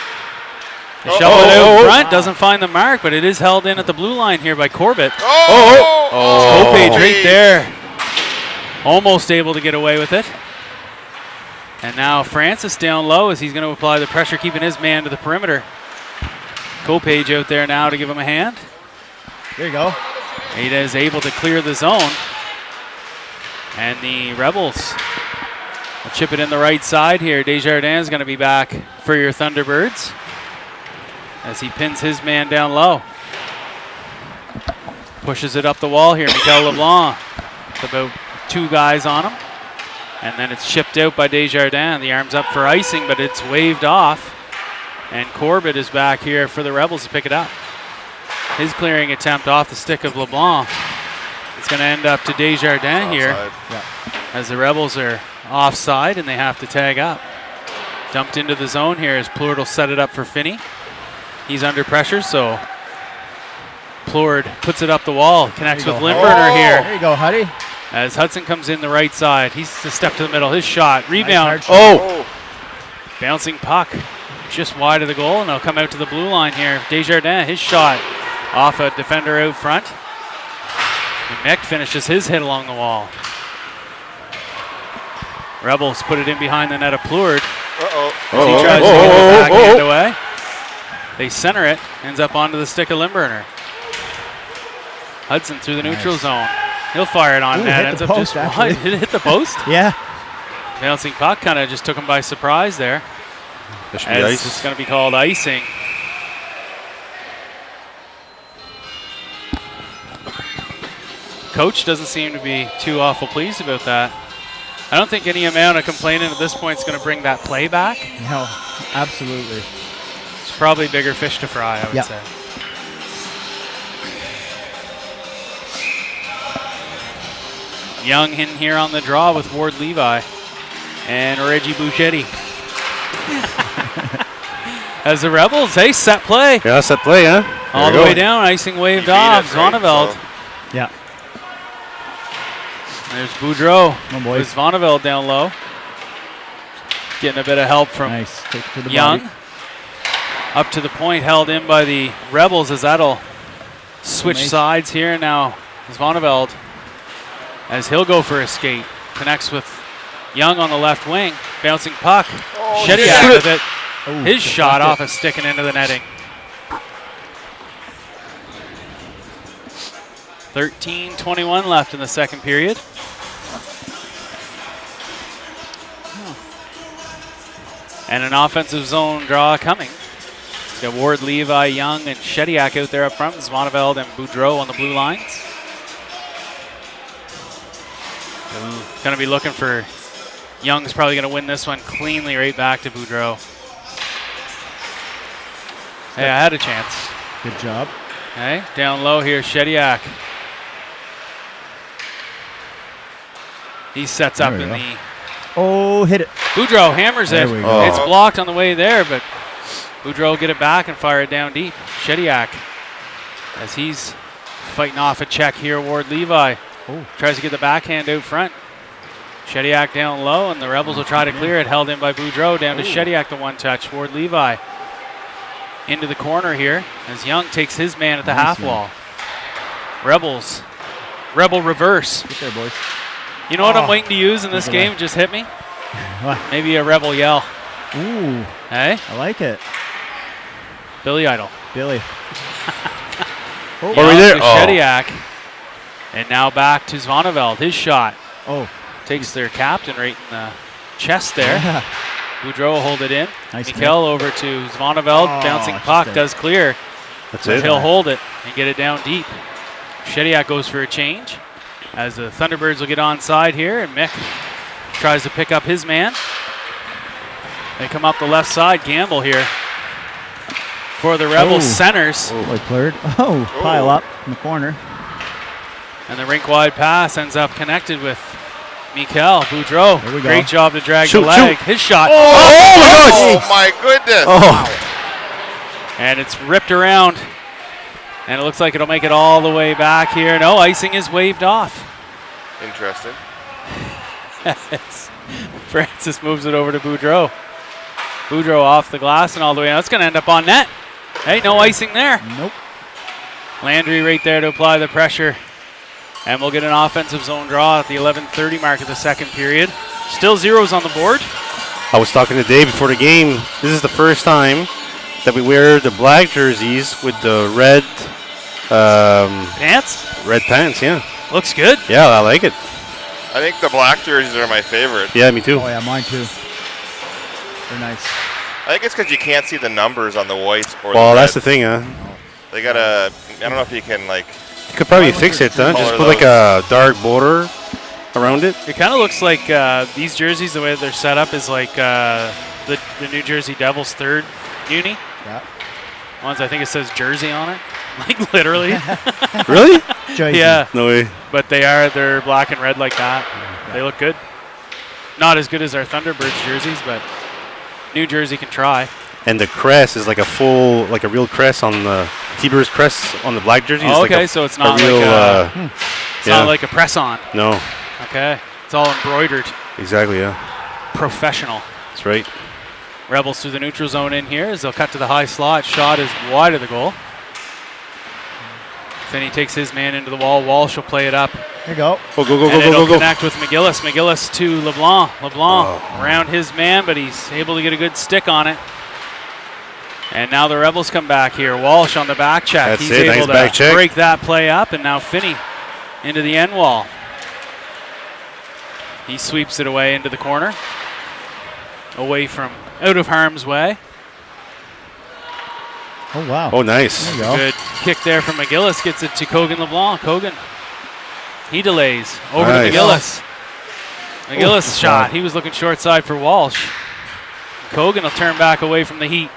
They shovel it out front, doesn't find the mark, but it is held in at the blue line here by Corbett. Oh! Kopage right there. Almost able to get away with it. And now Francis down low as he's going to apply the pressure, keeping his man to the perimeter. Kopage out there now to give him a hand. There you go. Ada is able to clear the zone. And the Rebels will chip it in the right side here. Desjardins is going to be back for your Thunderbirds as he pins his man down low. Pushes it up the wall here. Mikel LeBlanc with about 2 guys on him. And then it's chipped out by Desjardins. The arm's up for icing, but it's waved off. And Corbett is back here for the Rebels to pick it up. His clearing attempt off the stick of LeBlanc. It's going to end up to Desjardins here Offside. as the Rebels are offside and they have to tag up. Dumped into the zone here as Plourde will set it up for Finney. He's under pressure, so Plourde puts it up the wall. Connects There with you go. Limburner Oh. here There you go, Huddy. as Hudson comes in the right side. He's a step to the middle. His shot, rebound, Nice hard shot. Oh! bouncing puck just wide of the goal, and they'll come out to the blue line here. Desjardins, his shot off a defender out front. And Mick finishes his hit along the wall. Rebels put it in behind the net of Plourde. Uh-oh. He tries to get the backhand away. They center it, ends up onto the stick of Limburner. Hudson through the neutral zone. He'll fire it on Ooh, net. hit Ends the up post, just actually. wide. It hit the post. Yeah. Bouncing puck kind of just took him by surprise there. This should As be it's ice. going to be called icing. Coach doesn't seem to be too awful pleased about that. I don't think any amount of complaining at this point is going to bring that play back. No, absolutely. It's probably bigger fish to fry, I would Yeah. say. Young in here on the draw with Ward Levi and Reggie Bouchetti. As the Rebels, hey, set play. yeah, that's that play, huh? All the There you way go. down, icing waved You beat off. it, right? Zvoneveld. So- Yeah. There's Boudreau Oh, boy. with Zvoneveld down low. Getting a bit of help from Nice. Take it to the Young. body. Up to the point, held in by the Rebels as that'll switch Nice. sides here. Now Zvoneveld, as he'll go for a skate, connects with Young on the left wing. Bouncing puck. Oh, Shediak shit. with it. Ooh, His shot deflected. off is sticking into the netting. 13:21 left in the second period. And an offensive zone draw coming. It's got Ward, Levi, Young, and Shediak out there up front. Zvoneveld and Boudreau on the blue lines. Going to be looking for Young's probably going to win this one cleanly right back to Boudreau. Hey, I had a chance. Good job. Hey, down low here, Shediak. He sets up There we in go. the... Oh, hit it. Boudreau hammers There it. we go. It's blocked on the way there, but Boudreau will get it back and fire it down deep. Shediak, as he's fighting off a check here, Ward Levi. Tries to get the backhand out front. Shediak down low, and the Rebels will try to clear it. Held in by Boudreau, down to Shediak, the one touch. Ward Levi into the corner here, as Young takes his man at the half wall. Rebels, Rebel reverse. Get there, boys. You know what I'm waiting to use in this Look at game? that. Just hit me. What? Maybe a Rebel yell. Ooh, Hey, I like it. Billy Idol. Billy. Young Are we there? to Oh. Shediak. And now back to Zvaneveld. His shot Oh, takes their captain right in the chest there. yeah. Boudreau will hold it in. Nice Mikel over to Zvaneveld. Oh, Bouncing just puck there. does clear. That's But it. he'll hold it and get it down deep. Shediak goes for a change as the Thunderbirds will get onside here, and Mick tries to pick up his man. They come up the left side. Gamble here for the Rebels centers. Boy, cleared. Oh, pile up in the corner. And the rink wide pass ends up connected with Mikel. Boudreau. There we go. Great job to drag Shoot, the leg. shoot. His shot. Oh my goodness! Oh, And it's ripped around. And it looks like it'll make it all the way back here. No, icing is waved off. Interesting. Francis moves it over to Boudreau. Boudreau off the glass and all the way out. It's going to end up on net. Hey, no icing there. Nope. Landry right there to apply the pressure. And we'll get an offensive zone draw at the 11:30 mark of the second period. Still zeros on the board. I was talking today before the game. This is the first time that we wear the black jerseys with the red Pants. red pants. Yeah, Looks good. yeah, I like it. I think the black jerseys are my favorite. Yeah, me too. Oh, yeah, mine too. They're nice. I think it's because you can't see the numbers on the whites or Well, the that's the reds. thing, huh? They gotta. I don't know if you can like. You could probably fix it, huh? Just Color put like a dark border around it. It kind of looks like these jerseys, the way they're set up, is like the New Jersey Devils third uni. Yeah. Ones I think it says Jersey on it, like literally. Really? Jersey. Yeah, No way. but they're black and red like that. They look good. Not as good as our Thunderbirds jerseys, but New Jersey can try. And the crest is like a full, like a real crest on the T-Birds crest on the black jersey. Oh, It's okay, like so it's a not real. like it's yeah. not like a press on. No, Okay, it's all embroidered, exactly. Yeah, professional. that's right. Rebels through the neutral zone in here as they'll cut to the high slot. Shot is wide of the goal. Finney takes his man into the wall. Walsh will play it up. Here you go. Oh, go, go, And go, it'll go, go, go. connect with McGillis. McGillis to LeBlanc. LeBlanc Oh. around his man, but he's able to get a good stick on it. And now the Rebels come back here. Walsh on the back check. That's He's it, able nice to back check. break that play up, and now Finney into the end wall. He sweeps it away into the corner. Away from out of harm's way. Oh, wow. Oh, nice. There you go. Good kick there from McGillis. Gets it to Kogan LeBlanc. Kogan. He delays. Over Nice. to McGillis. McGillis Oh, shot. God. He was looking short side for Walsh. Kogan will turn back away from the heat.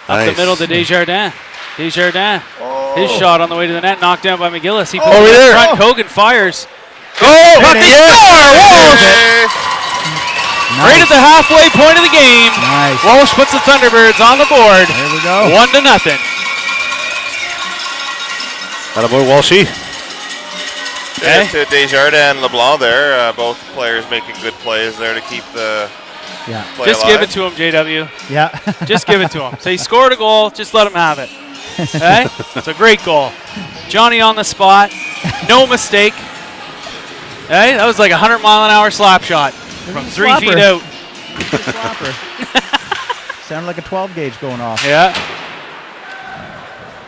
Up the Nice. middle to Desjardins. Desjardins. His shot on the way to the net. Knocked down by McGillis. He puts Over it in there. front. Kogan fires. Oh, Puck is Hey, Right at the halfway point of the game. Nice. Walsh puts the Thunderbirds on the board. There we go. 1-0. Attaboy, Walshy. yeah, to Desjardins and LeBlanc there. Both players making good plays there to keep the Yeah. play Just alive. give it to him, JW. Yeah. Just give it to him. So he scored a goal. Just let him have it. Okay? It's a great goal. Johnny on the spot. No mistake. Hey, that was like a 100-mile-an-hour slap shot from 3 slapper. feet out. Slapper. Sounded like a 12 gauge going off. Yeah.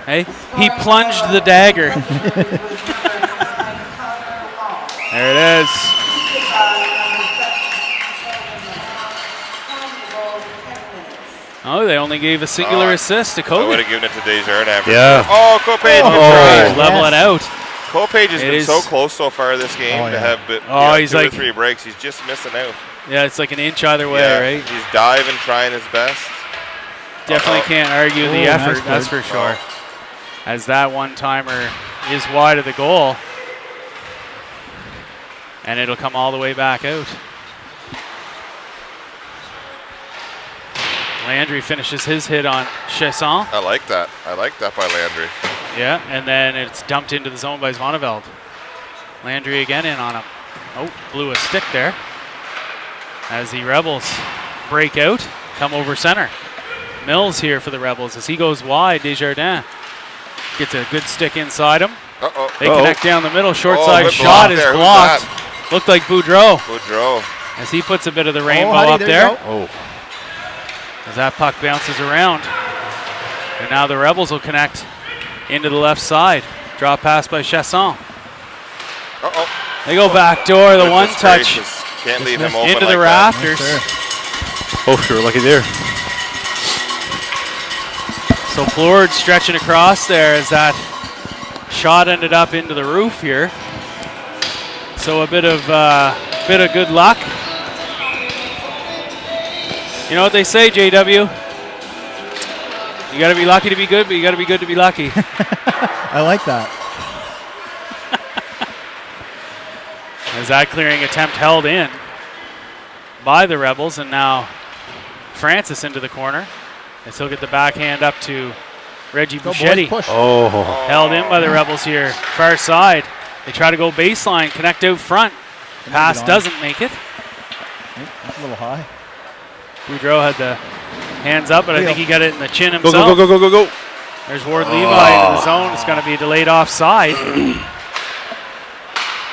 Hey, he plunged the dagger. There it is. Oh, they only gave a singular assist to I would Kobe. have given it to Desjardins. for Yeah. sure. Oh, Copage Oh. will try. Level it out. Copage has It been is- so close so far this game Oh, to yeah. have Oh, he's two like- or three breaks. He's just missing out. Yeah, it's like an inch either way, Yeah, right? He's diving, trying his best. Definitely can't argue the Oh, effort, nice that's play. for sure. As that one-timer is wide of the goal. And it'll come all the way back out. Landry finishes his hit on Chasson. I like that. I like that by Landry. Yeah, and then it's dumped into the zone by Zvoneveld. Landry again in on him. Oh, blew a stick there. As the Rebels break out, come over center. Mills here for the Rebels as he goes wide. Desjardins gets a good stick inside him. Uh-oh. They connect down the middle. Short Oh, side good shot block is there. Who's blocked. that? Looked like Boudreau Boudreau. as he puts a bit of the rainbow Huddy, up there there. you go. Oh. As that puck bounces around. And now the Rebels will connect into the left side. Draw pass by Chasson. Uh-oh. They go back door, the one Goodness touch gracious. Can't leave him open into like the that. rafters. Oh, sure, lucky there. So Plord stretching across there as that shot ended up into the roof here. So a bit of good luck. You know what they say, JW? You got to be lucky to be good, but you got to be good to be lucky. I like that. As that clearing attempt held in by the Rebels, and now Francis into the corner. As he'll get the backhand up to Reggie Go, Buschetti. boys, push. Oh. Held in by the Rebels here. Far side. They try to go baseline, connect out front. Pass doesn't make it. Oh, that's a little high. Boudreau had the hands up, but I think he got it in the chin Go, himself. go, go, go, go, go. There's Ward Levi into the zone. It's going to be delayed offside.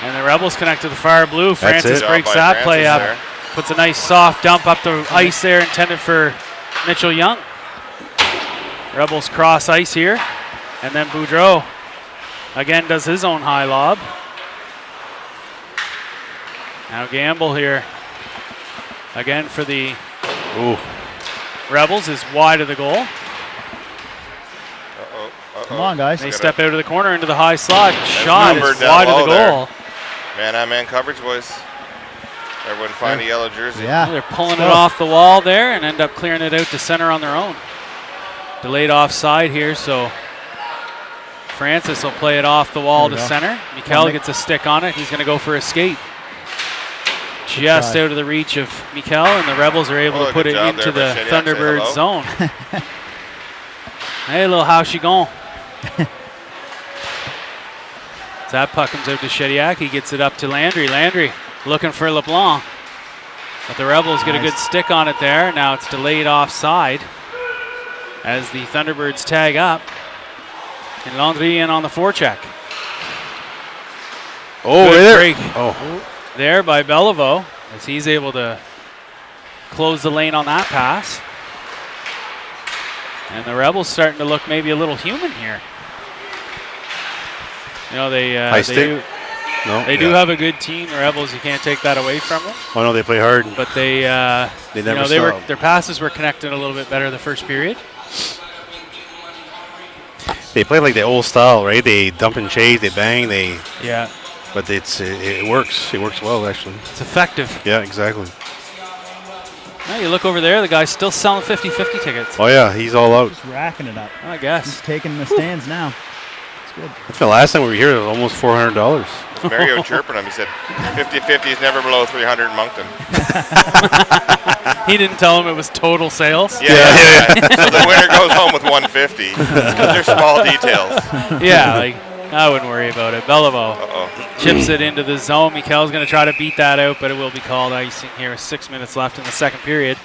And the Rebels connect to the far blue. Francis it. breaks Job by that play up. Francis Puts a nice soft dump up the ice there intended for Mitchell Young. Rebels cross ice here. And then Boudreau again does his own high lob. Now Gamble here. Again for the Ooh. Rebels is wide of the goal. Uh-oh. Uh-oh. Come on, guys. They step out of the corner into the high slot. Shot numbered is down wide of the low there. goal. Man-on-man coverage, boys. Everyone find a yellow jersey. Yeah. They're pulling it Let's go. off the wall there and end up clearing it out to center on their own. Delayed offside here, so Francis will play it off the wall to There we go. center. Mikel gets a stick on it. He's going to go for a skate. Just try. out of the reach of Mikel, and the Rebels are able Oh, to put good it job into there the by Shediac. Say Thunderbirds hello. zone. Hey, little how she going? That puck comes out to Shediac. He gets it up to Landry. Landry looking for LeBlanc. But the Rebels get a good stick on it there. Now it's delayed offside as the Thunderbirds tag up. And Landry in on the forecheck. Oh, Good right there. break Oh. there by Beliveau as he's able to close the lane on that pass. And the Rebels starting to look maybe a little human here. You know, they stick? do, No. they do have a good team, the Rebels. You can't take that away from them. Oh, no, they play hard. But they They never they were stop. their passes were connected a little bit better the first period. They play like the old style, right? They dump and chase, they bang, Yeah, but it works. It works well, actually. it's effective. Yeah, exactly. Now you look over there, the guy's still selling 50-50 tickets. Oh, yeah, he's all out. Just racking it up. I He's guess. taking the stands now. It's good. I think the last time we were here, it was almost $400. Mario chirping him. He said 50-50 is never below 300 in Moncton. He didn't tell him it was total sales. Yeah. So the winner goes home with 150. Because they're small details. Yeah, like I wouldn't worry about it. Beliveau Uh-oh. chips it into the zone. Mikel's going to try to beat that out, but it will be called icing here with 6 minutes left in the second period.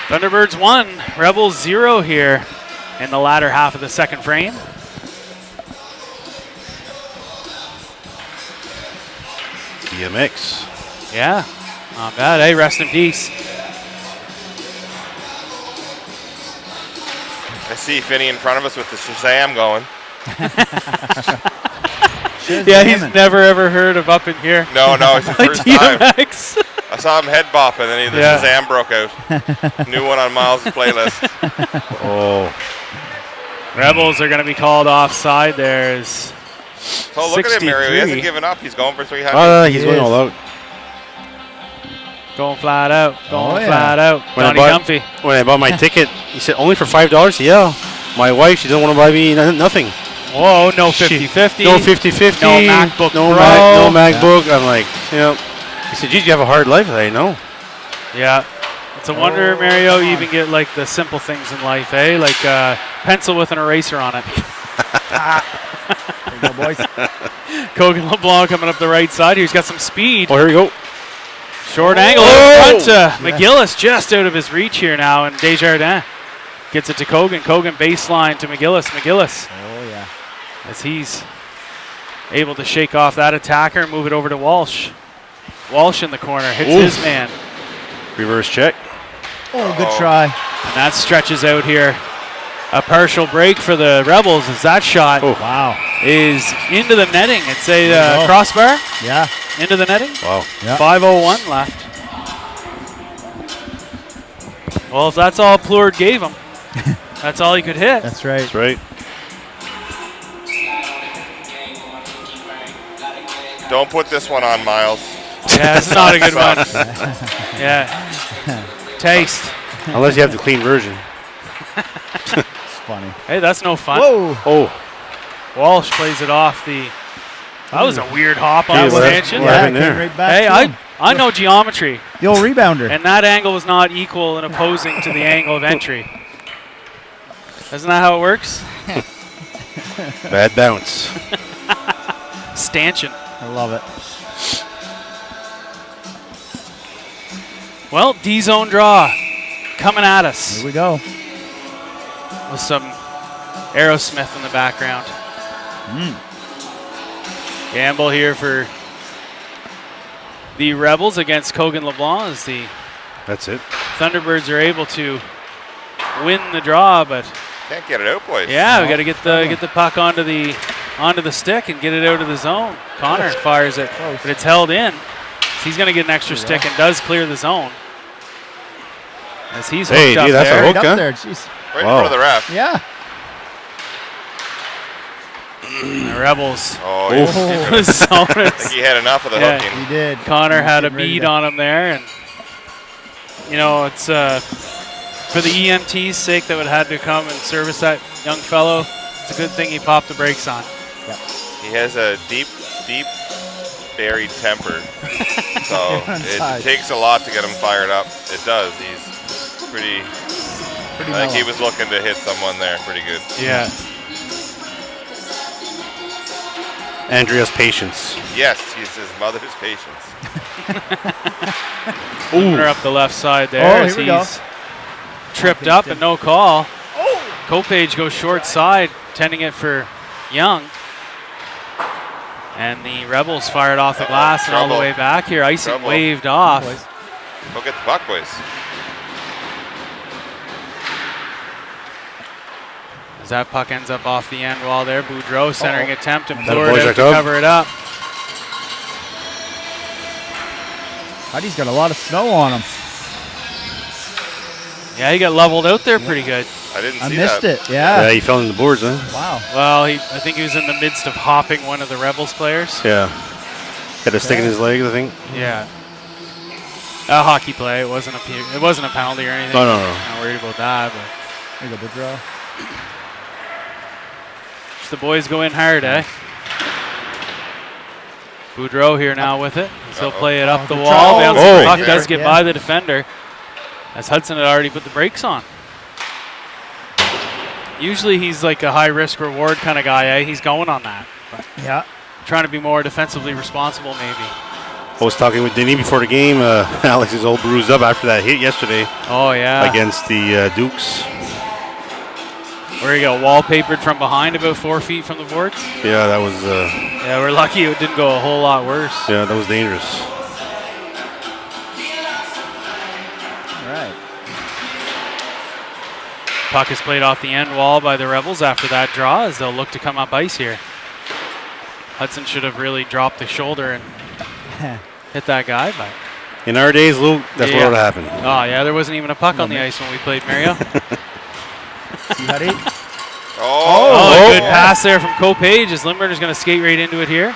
Thunderbirds 1, Rebels 0 here in the latter half of the second frame. DMX. Yeah, not bad. Hey, rest in peace. I see Finney in front of us with the Shazam going. Yeah, he's never ever heard of Up in Here. No, it's the Like first time. DMX. I saw him head bop and then the Yeah. Shazam broke out. New one on Miles' playlist. Oh. Rebels are going to be called offside. There's So look at him, Mario. He 63. hasn't given up. He's going for 300. He's going all out. going flat out. Going Oh, yeah. flat out. When I Donnie bought- Gumphy. When I bought my ticket, he said, only for $5? Yeah. My wife, she doesn't want to buy me nothing. Whoa, no 50-50. No 50-50. No MacBook no Pro. no MacBook. I'm like, he said, geez, you have a hard life. I know. Yeah. It's a wonder, Mario, you even get like the simple things in life, eh? Like pencil with an eraser on it. There you go, boys. Cogan LeBlanc coming up the right side. He's got some speed. Oh, here we go. Short angle out front. McGillis just out of his reach here now, and Desjardins gets it to Cogan. Cogan baseline to McGillis. McGillis. Oh, yeah. As he's able to shake off that attacker and move it over to Walsh. Walsh in the corner, hits his man. Reverse check. Oh, good try. And that stretches out here. A partial break for the Rebels as that shot Wow. is into the netting. It's a crossbar Yeah. into the netting. Wow. Yeah. 5:01 left. Well, if that's all Plourde gave him, that's all he could hit. That's right. That's right. Don't put this one on, Miles. Yeah, this is not a good one. Yeah. Taste. Unless you have the clean version. It's funny. Hey, that's no fun. Whoa. Oh. Walsh plays it off the. That was a weird hop on Yeah, the well, stanchion. what Yeah, happened came there? right back Hey, to him. I know geometry, The old rebounder. and that angle was not equal and opposing to the angle of entry. Isn't that how it works? Bad bounce. Stanchion. I love it. Well, D-zone draw coming at us Here we go. with some Aerosmith in the background. Gamble here for the Rebels against Cogan LeBlanc as the That's it. Thunderbirds are able to win the draw, but Can't get it out, boys. yeah, we got to get the puck onto the stick and get it out of the zone. Connor fires it, but it's held in. So he's going to get an extra stick and does clear the zone. As he's hooked up that's a there. hook, Right huh? up there. Jeez. Right in front of the ref. Yeah. The Rebels. Oh, in the zone. I think he had enough of the Yeah. hooking. He did. Connor He was had a getting ready bead to- on him there, and you know it's for the EMT's sake that would have had to come and service that young fellow. It's a good thing he popped the brakes on. He has a deep buried temper. So Inside. it takes a lot to get him fired up. It does. He's pretty. Pretty I think he mellow. was looking to hit someone there pretty good. Yeah. Andrea's patience. Yes, he's his mother's patience. Moving her up the left side there Oh, as here we go. he's tripped up and no call. Kopage goes short side, tending it for Young. And the Rebels fired off the glass and all the trouble. way back here. Icing Trouble. waved off. Boys. Go get the puck, boys. As that puck ends up off the end wall there. Boudreau centering attempt and That a Plourde boy out jacked to up? cover it up. Huddy's got a lot of snow on him. Yeah, he got leveled out there pretty good. I didn't I see missed that. it. Yeah. Yeah, he fell in the boards, huh? Wow. Well, I think he was in the midst of hopping one of the Rebels players. Yeah. Had a stick in his leg, I think. Yeah. A hockey play. It wasn't a penalty or anything. No. Not worried about that. But There you go, Boudreau. just the boys go in hard, eh? Boudreau here now with it. He'll play it up the good wall. try. Bounces Oh. the puck does get Yeah. by the defender. As Hudson had already put the brakes on. Usually he's like a high risk reward kind of guy, eh? He's going on that. But Yeah. trying to be more defensively responsible maybe. I was talking with Denis before the game. Alex is all bruised up after that hit yesterday Oh, yeah. against the Dukes. Where he got wallpapered from behind about 4 feet from the boards. Yeah, that was Yeah, we're lucky it didn't go a whole lot worse. that was dangerous. All right. Puck is played off the end wall by the Rebels after that draw as they'll look to come up ice here. Hudson should have really dropped the shoulder and hit that guy, but In our days, Luke, that's Yeah. what would happen. oh yeah, there wasn't even a puck on the ice when we played Mario. See, Huddy? Oh, good pass there from Kopage as Limburger's going to skate right into it here.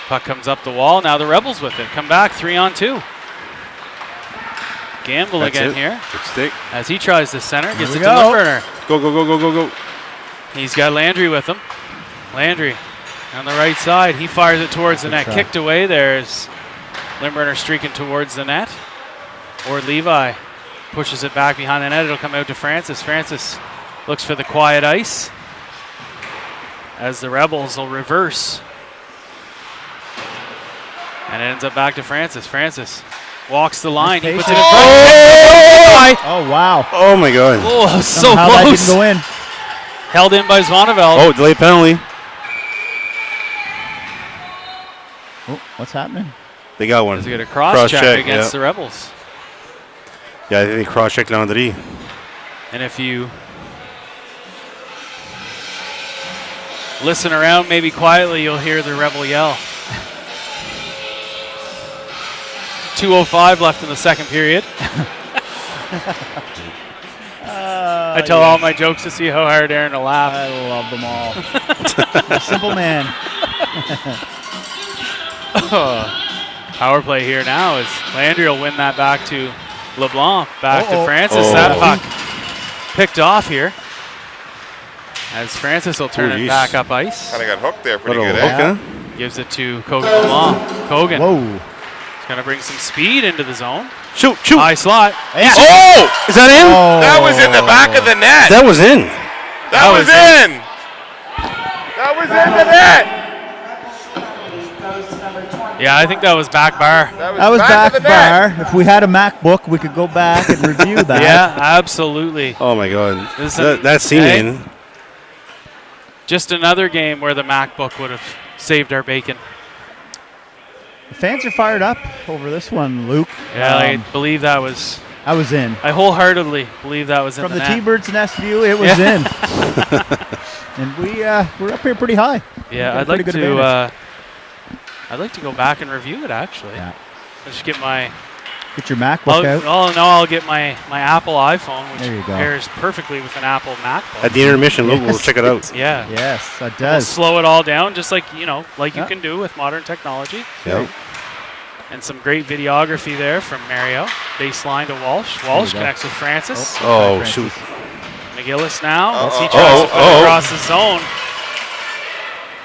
Puck comes up the wall. Now the Rebels with it. Come back 3-on-2. gamble That's again it. here Good stick. as he tries the center. Gets we it to go. Limburner. Go, go, go, go, go, go. He's got Landry with him. Landry on the right side. He fires it towards the net. try. Kicked away. There's Limburner streaking towards the net. Or Levi pushes it back behind the net. It'll come out to Francis. Francis looks for the quiet ice as the Rebels will reverse. And it ends up back to Francis. Francis walks the line. He puts it in front. Oh, wow. Oh, my God. Oh, so Somehow that close. didn't go in. Held in by Zvonnevel. Oh, delayed penalty. Oh, what's happening? They got one. Does he get a cross check Cross-check, against yeah. the Rebels? Yeah, I think they cross-checked Landry. And if you listen around maybe quietly, you'll hear the Rebel yell. 2:05 left in the second period. I tell all my jokes to see how hard Aaron will laugh. I love them all. A simple man. Power play here now as Landry will win that back to LeBlanc. Back to Uh-oh. Francis. Oh. That puck picked off here. As Francis will turn it geez. back up ice. Kind of got hooked there pretty Little good, hook, eh? huh? Gives it to Kogan LeBlanc. Kogan Whoa. is going to bring some speed into the zone. Shoot, shoot. High slot. Yeah. Oh! Is that in? Oh. That was in the back of the net. That was in. That was in. That was in the net. Yeah, I think that was back bar. That was back of the net. bar. If we had a MacBook, we could go back and review that. Yeah, absolutely. Oh, my God. This is That seemed hey. in. Just another game where the MacBook would have saved our bacon. The fans are fired up over this one, Luke. Yeah, I believe that was. I was in. I wholeheartedly believe that was in From the the net. T-Bird's nest view, it was in. And we're up here pretty high. Yeah, got a I'd like pretty good to. advantage. I'd like to go back and review it. Actually, Yeah. Let's just get my. Get your MacBook out. I'll get my Apple iPhone, which There you go. pairs perfectly with an Apple MacBook. At the intermission, we'll Yes. check it out. Yeah. Yes, that We'll does. slow it all down, just like you Yeah. can do with modern technology. Yeah. And some great videography there from Mario. Baseline to Walsh. Walsh go. connects with Francis. Oh, Francis. shoot. McGillis now. As he Uh-oh. tries to put it Uh-oh. across the zone.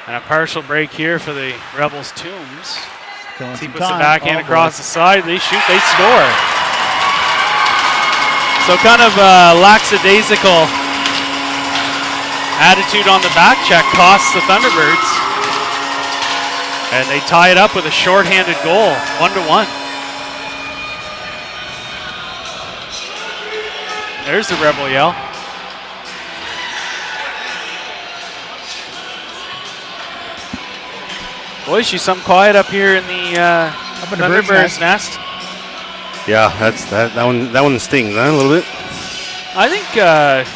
And a partial break here for the Rebels Tombs. Killing As he some puts time. the backhand Oh, across boy. the side. They shoot, they score. So kind of lackadaisical attitude on the back check costs the Thunderbirds. And they tie it up with a shorthanded goal, 1-1. There's the Rebel yell. Boy, she's some quiet up here in the in the bird's Thunderbirds nest. Yeah, that one stings, huh, a little bit. I think That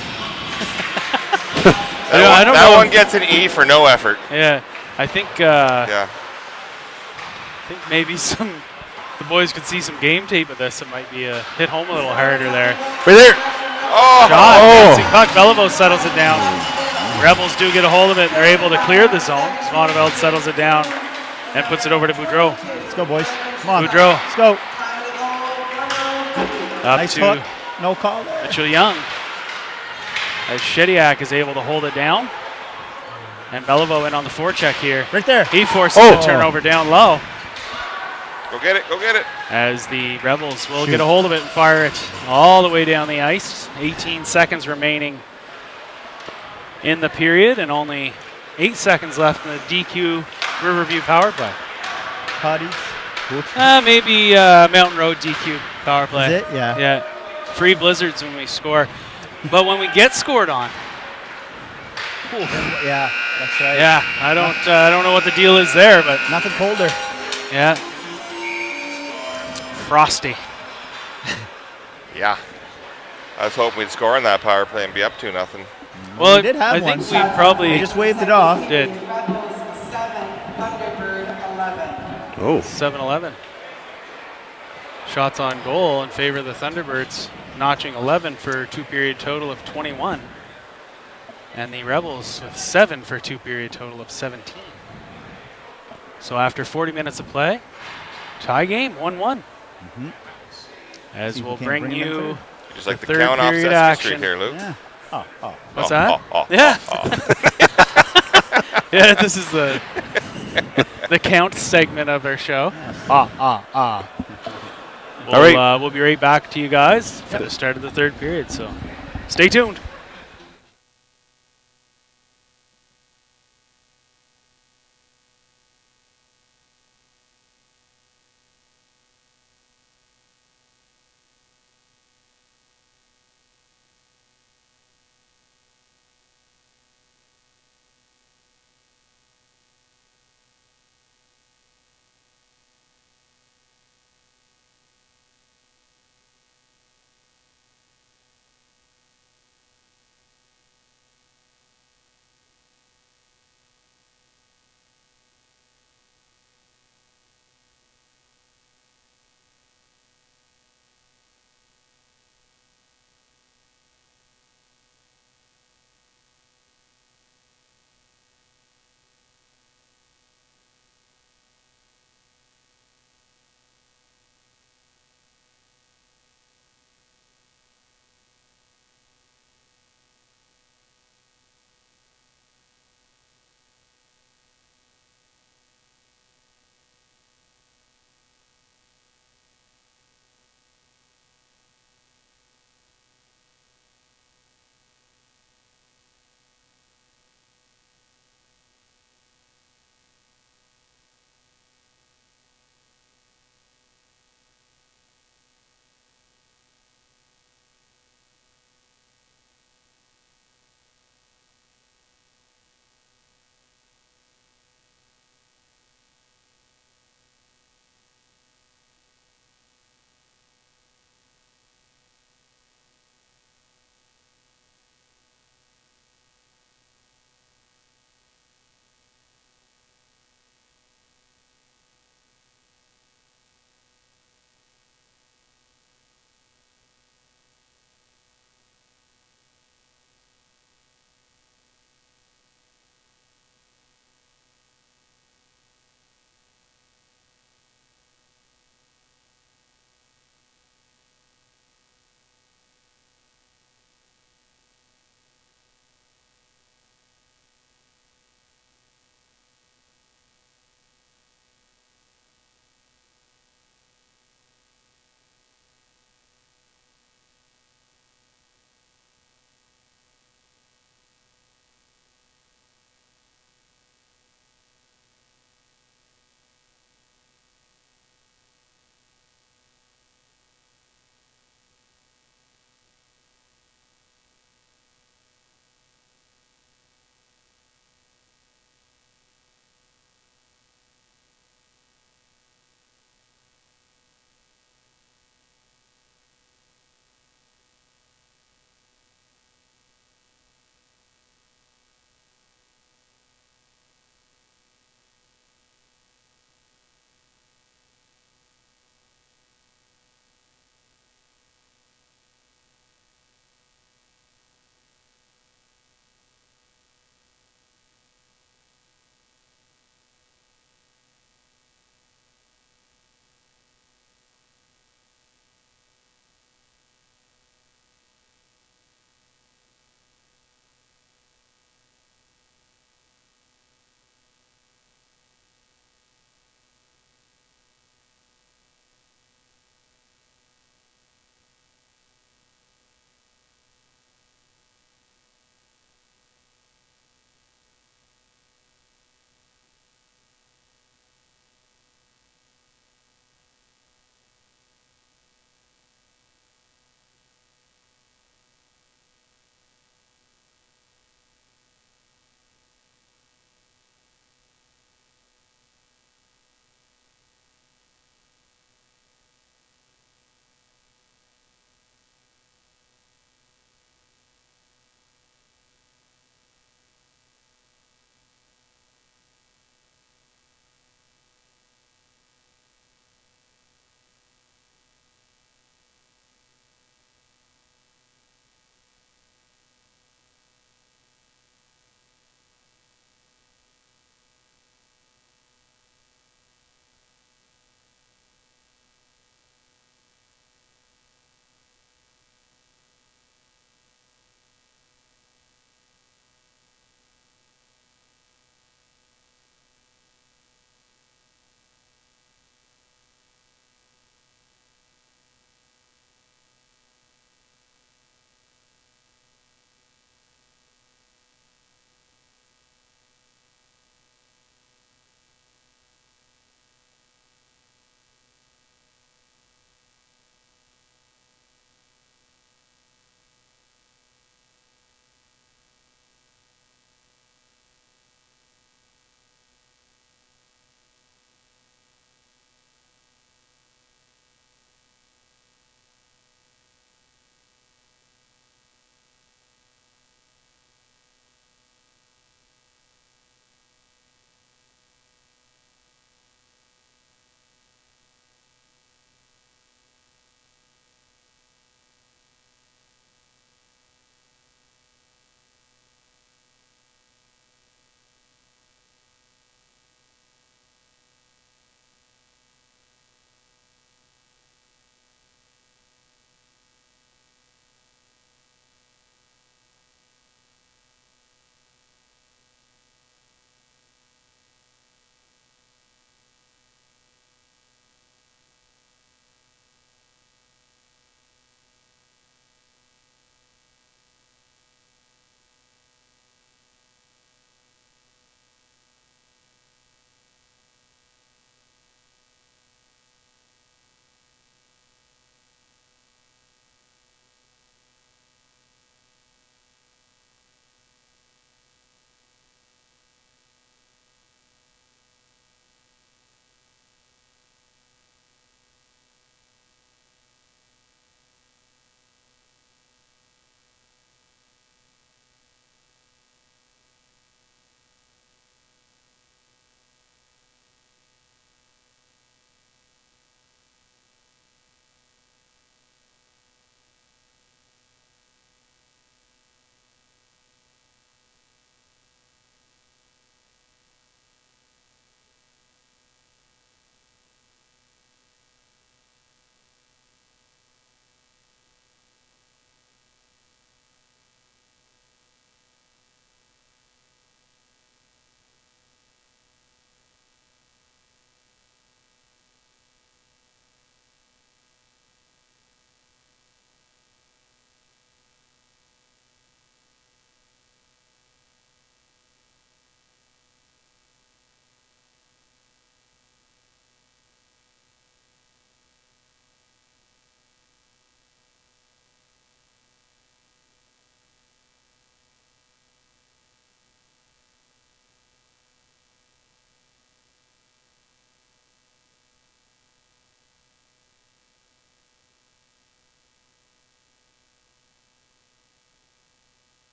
I don't that know. one gets an E for no effort. Yeah, I think Yeah. I think maybe the boys could see some game tape of this. It might be hit home a little harder there. Right there. Oh! Shot, Oh. fancy puck. Beliveau settles it down. Rebels do get a hold of it. They're able to clear the zone. Zvonnevel settles it down and puts it over to Boudreau. Let's go, boys. Come on. Boudreau Let's go. up Nice to hook. No call there. Mitchell Young. As Shediak is able to hold it down. And Beliveau in on the forecheck here. Right there. He forces Oh. the turnover down low. Go get it. Go get it. As the Rebels will Shoot. get a hold of it and fire it all the way down the ice. 18 seconds remaining in the period and only 8 seconds left in the DQ Riverview power play. Hotties. Maybe Mountain Road DQ power play. Is it? Yeah. Yeah. Free blizzards when we score. But when we get scored on, Yeah, that's right. yeah, I don't know what the deal is there, but Nothing colder. yeah. Frosty. Yeah. I was hoping we'd score on that power play and be up 2-0. Well, we did have I one. think we probably They just waved it off. did. 7, Thunderbird 11. Oh. 7-11. Shots on goal in favor of the Thunderbirds, notching 11 for a two-period total of 21. And the Rebels with 7 for a two-period total of 17. So after 40 minutes of play, tie game, 1-1. As See if we we'll can't bring bring him in you third. Just like the third count off period Sesame action. Street here, Luke. Yeah. Oh. What's Oh, that? oh, oh, Yeah. oh. Yeah, this is the count segment of our show. We'll, All right. We'll be right back to you guys for the start of the third period. So stay tuned.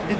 9:42.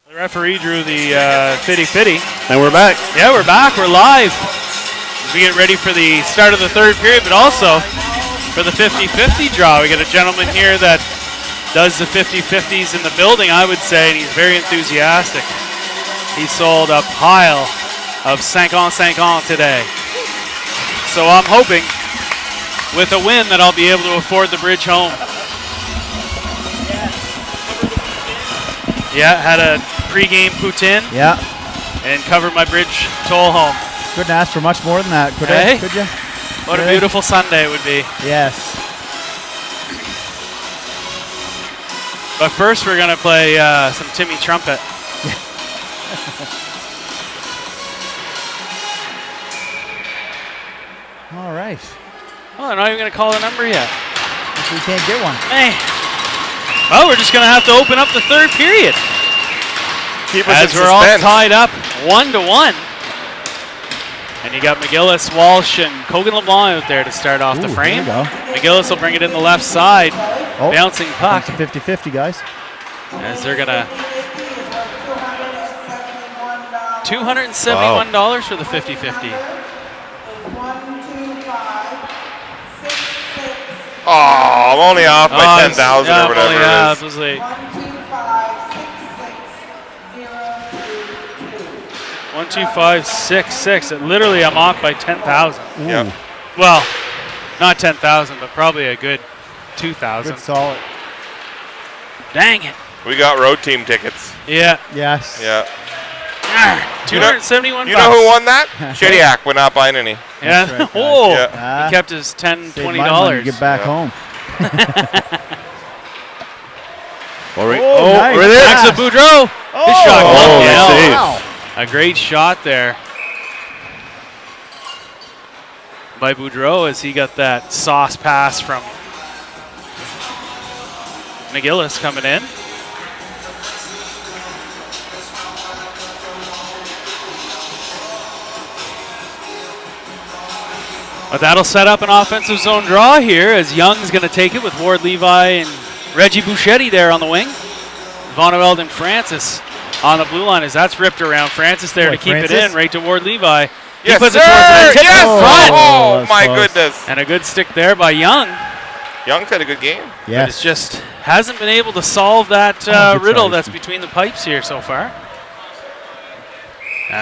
The referee drew the fitty-fitty. And we're back. Yeah, we're back. We're live. As we get ready for the start of the third period, but also for the 50-50 draw. We got a gentleman here that does the 50-50s in the building, I would say, and he's very enthusiastic. He sold a pile of 5 today. So I'm hoping with a win that I'll be able to afford the bridge home. Yeah, had a pre-game poutine. Yeah. And covered my bridge toll home. Couldn't ask for much more than that, could Hey? I? Could you? What a beautiful Sunday it would be. Yes. But first we're going to play some Timmy Trumpet. All right. Oh, they're not even going to call the number yet. We can't get one. Hey. Well, we're just going to have to open up the third period. Keep us As in we're all suspense. tied up 1-1. And you got McGillis, Walsh, and Kogan LeBlanc out there to start off the Ooh, frame. there we go. McGillis will bring it in the left side. Oh, Bouncing puck. It's a 50-50, guys. As they're going to... $271 for the 50-50. Oh, I'm only off by 10,000 or whatever yeah, it is. it was like 12566. Literally, I'm off by 10,000. Yep. Well, not 10,000, but probably a good 2,000. Good solid. Dang it. We got road team tickets. Yeah. Yes. Yeah. $271. You know who won that? Shediac. We're not buying any. Yeah. That's right, guys. Oh, Yeah. he kept his $10, Save my money, $20. get back Yeah. home. Oh, nice. we're there. Max Boudreau. His shot. Oh, Lucky nice hell. save. Wow. A great shot there by Boudreau as he got that sauce pass from McGillis coming in. But that'll set up an offensive zone draw here as Young's going to take it with Ward Levi and Reggie Bouchetti there on the wing. Von Eldon Francis on the blue line as that's ripped around. Francis there Boy, to keep it Francis. in right to Ward Levi. He Yes, puts sir. it towards the net, tipped Yes. in front. Oh, that's my close. goodness. And a good stick there by Young. Young's had a good game. But Yes. it's just hasn't been able to solve that good riddle try, that's Steve. between the pipes here so far.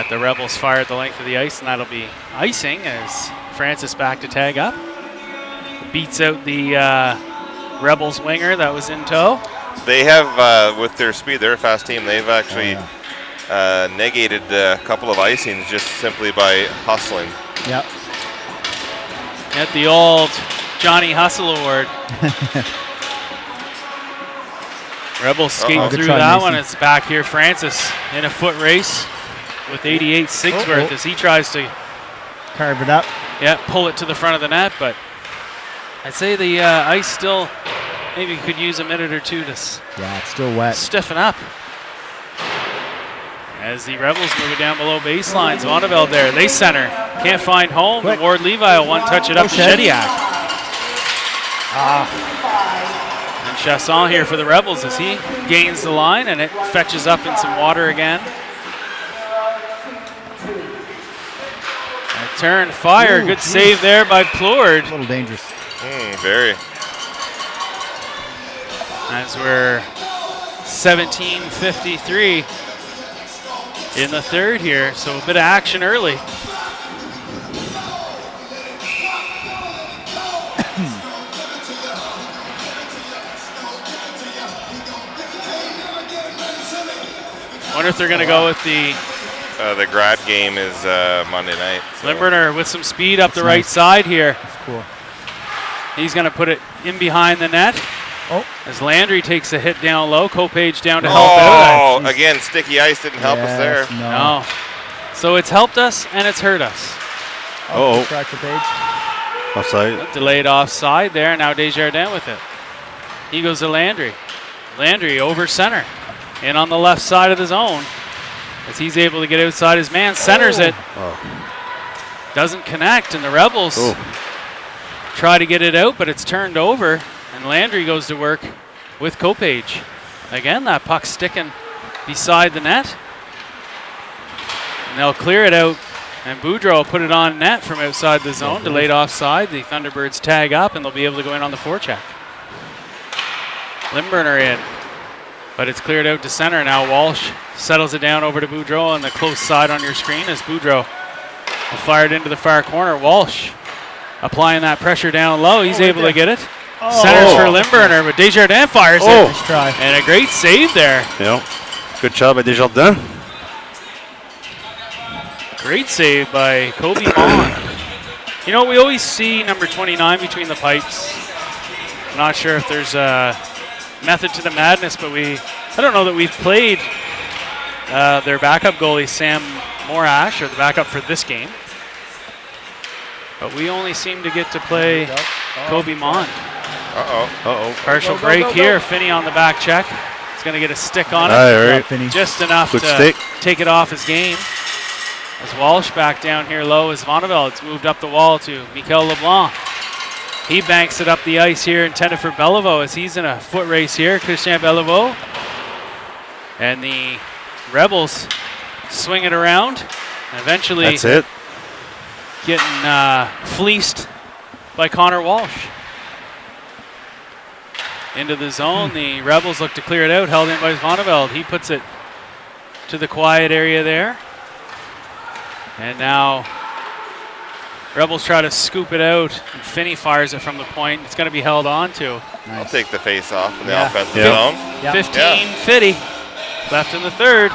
The Rebels fire at the length of the ice, and that'll be icing as Francis back to tag up. Beats out the Rebels winger that was in tow. They have, with their speed, they're a fast team. They've actually negated a couple of icings just simply by hustling. Yep. At the old Johnny Hustle Award. Rebels skate Uh-oh. through Good try, that Mason. one. It's back here. Francis in a foot race with 88 Sigsworth as he tries to Carve it up. pull it to the front of the net. But I'd say the ice still maybe could use a minute or two to Yeah, it's still wet. stiffen up. As the Rebels move it down below baseline. Zvonnevel there. They center. Can't find home. Quick. And Ward Levi will one-touch it up to Shed. Shediac. And Chasson here for the Rebels as he gains the line and it fetches up in some water again. And turn, fire. Ooh, Good geez. save there by Plourde. A little dangerous. Very. As we're 17:53 in the third here, so a bit of action early. Wonder if they're going to go with the grad game is Monday night. So. Limburner with some speed up the That's right nice. side here. That's cool. He's going to put it in behind the net. Oh. As Landry takes a hit down low, Copage down to help out. Oh, again, sticky ice didn't help us there. Yes, No. So it's helped us and it's hurt us. Oh. Tractor page. Offside. Delayed offside there. Now Desjardins with it. He goes to Landry. Landry over center. In on the left side of the zone. As he's able to get outside his man. Centers it. Oh. Doesn't connect. And the Rebels try to get it out, but it's turned over. And Landry goes to work with Copage. Again, that puck sticking beside the net. And they'll clear it out. And Boudreau will put it on net from outside the zone. Delayed offside. The Thunderbirds tag up, and they'll be able to go in on the forecheck. Limburner in. But it's cleared out to center. Now Walsh settles it down over to Boudreau on the close side on your screen as Boudreau will fire it into the far corner. Walsh applying that pressure down low. He's able to get it. Centers for Limburner, but Desjardins fires it. Nice try. And a great save there. Yeah. Good job by Desjardins. Great save by Kobe Mon. You know, we always see number 29 between the pipes. I'm not sure if there's a method to the madness, but I don't know that we've played their backup goalie, Sam Morash, or the backup for this game. But we only seem to get to play Kobe Mon. Partial break here. Finney on the back check. He's going to get a stick on it. Right. Just enough Good to stick. take it off his game. As Walsh back down here low as Vonnevel. It's moved up the wall to Mikel LeBlanc. He banks it up the ice here, intended for Beliveau as he's in a foot race here. Christian Beliveau. And the Rebels swing it around. And eventually That's it. getting fleeced by Connor Walsh. Into the zone. The Rebels look to clear it out. Held in by Vonnevel. He puts it to the quiet area there. And now Rebels try to scoop it out, and Finney fires it from the point. It's going to be held on to. I'll take the face off in the Yeah. offensive Yeah. zone. Yeah. 15-50 left in the third.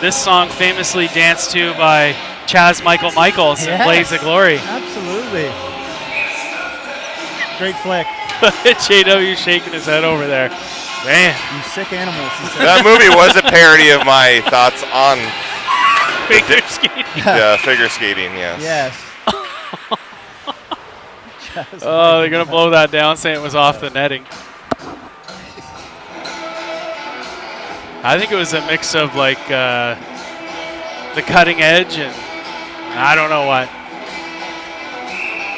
This song famously danced to by Chaz Michael Michaels in Yes. Blaze of Glory. Absolutely. Great flick. JW shaking his head over there. Man, You sick animals. He said. That movie was a parody of my thoughts on figure skating. figure skating, yes. Yes. Oh, they're going to blow that down saying it was off the netting. I think it was a mix of like the cutting edge and I don't know what.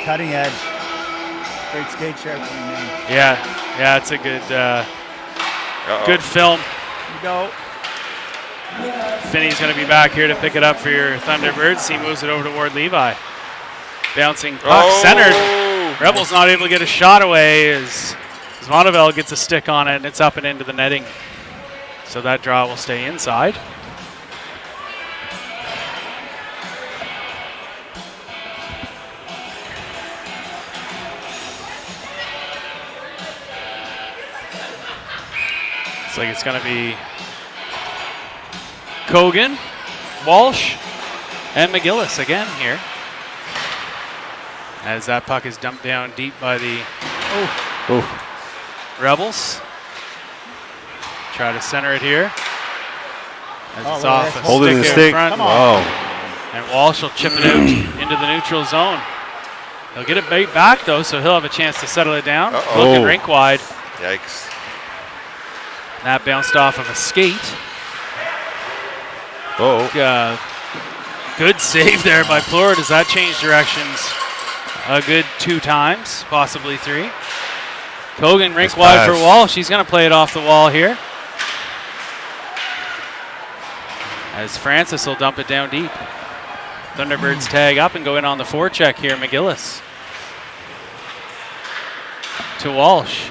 Cutting edge. Great skate sharpening name. Yeah, it's a good Uh-oh. good film. Here we go. Finney's going to be back here to pick it up for your Thunderbirds. He moves it over to Ward Levi. Bouncing puck, centered. Rebels not able to get a shot away as Vonnevel gets a stick on it, and it's up and into the netting. So that draw will stay inside. Looks like it's going to be Kogan, Walsh, and McGillis again here. As that puck is dumped down deep by the Rebels. Try to center it here. As it's off a Holding the stick out stick. front. Wow. And Walsh will chip it out into the neutral zone. He'll get it back though, so he'll have a chance to settle it down. Looking rink wide. Yikes. That bounced off of a skate. Good save there by Plord. Does that change directions a good 2 times, possibly 3? Kogan rink wide for Walsh. She's going to play it off the wall here. As Francis will dump it down deep. Thunderbirds tag up and go in on the forecheck here. McGillis to Walsh.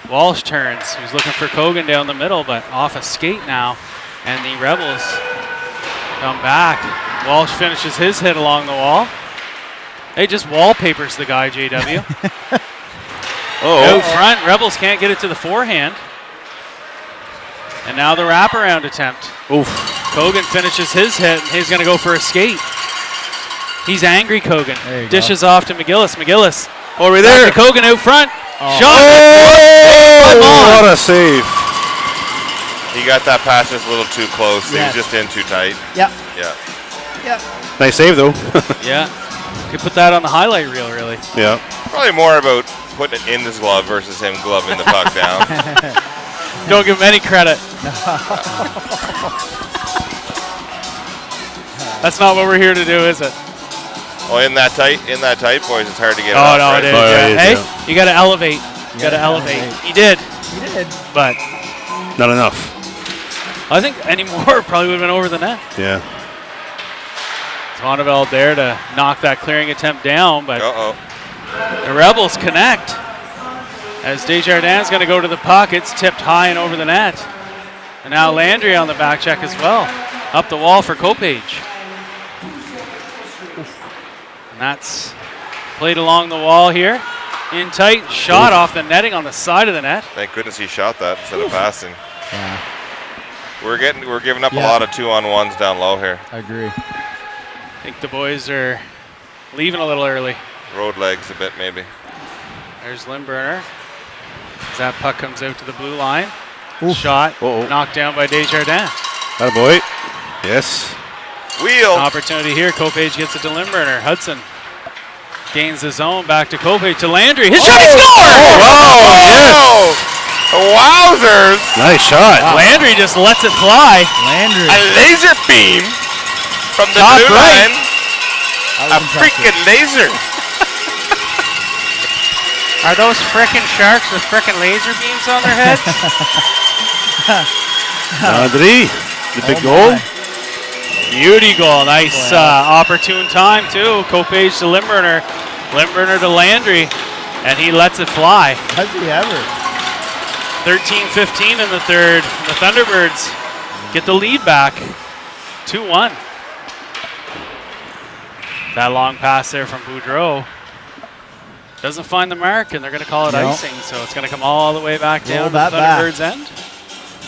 Walsh turns. He's looking for Kogan down the middle, but off a skate now. And the Rebels come back. Walsh finishes his hit along the wall. Hey, just wallpapers the guy, JW. Out front, Rebels can't get it to the forehand. And now the wraparound attempt. Oof. Kogan finishes his hit, and he's going to go for a skate. He's angry, Kogan. There you Dishes off to McGillis. McGillis Over back there. to Kogan out front. Oh. Shot. Come on. What a save. He got that pass just a little too close. He Yes. was just in too tight. Yep. Yeah. Yep. Nice save, though. Yeah. Could put that on the highlight reel, really. Yeah. Probably more about putting it in his glove versus him gloving the puck down. Don't give him any credit. That's not what we're here to do, is it? Oh, in that tight, boys, it's hard to get it Oh, off, no, right? it is. Oh, Yeah. it is, Hey, yeah. you got to elevate. You got to gotta elevate. elevate. He did, He did. but Not enough. I think any more probably would have been over the net. Yeah. Tonneveld there to knock that clearing attempt down, but Uh-oh. the Rebels connect. As Desjardins going to go to the puck, it's tipped high and over the net. And now Landry on the back check as well. Up the wall for Kopage. And that's played along the wall here. In tight, shot off the netting on the side of the net. Thank goodness he shot that instead of passing. Yeah, We're giving up a Yeah. lot of 2-on-1s down low here. I agree. I think the boys are leaving a little early. Road legs a bit maybe. There's Lindberner. As that puck comes out to the blue line. Oof. Shot, Uh-oh. knocked down by Desjardins. Attaboy. Yes. Wheel. Opportunity here. Kopage gets it to Lindberner. Hudson gains the zone. Back to Kopage to Landry. His shot, he scores! Oh, wowzers! Nice shot. Landry just lets it fly. Landry. A laser beam from the Top blue right. line. That A was impressive. freaking laser. Are those frickin' sharks with frickin' laser beams on their heads? Landry. The big Oh goal. my. Beauty goal. Nice opportune time, too. Kopage to Lindberner. Lindberner to Landry. And he lets it fly. Has he ever? 13-15 in the third. The Thunderbirds get the lead back. 2-1. That long pass there from Boudreau doesn't find the mark, and they're going to call it No. icing. So it's going to come all the way back down to the that back. Thunderbirds' end.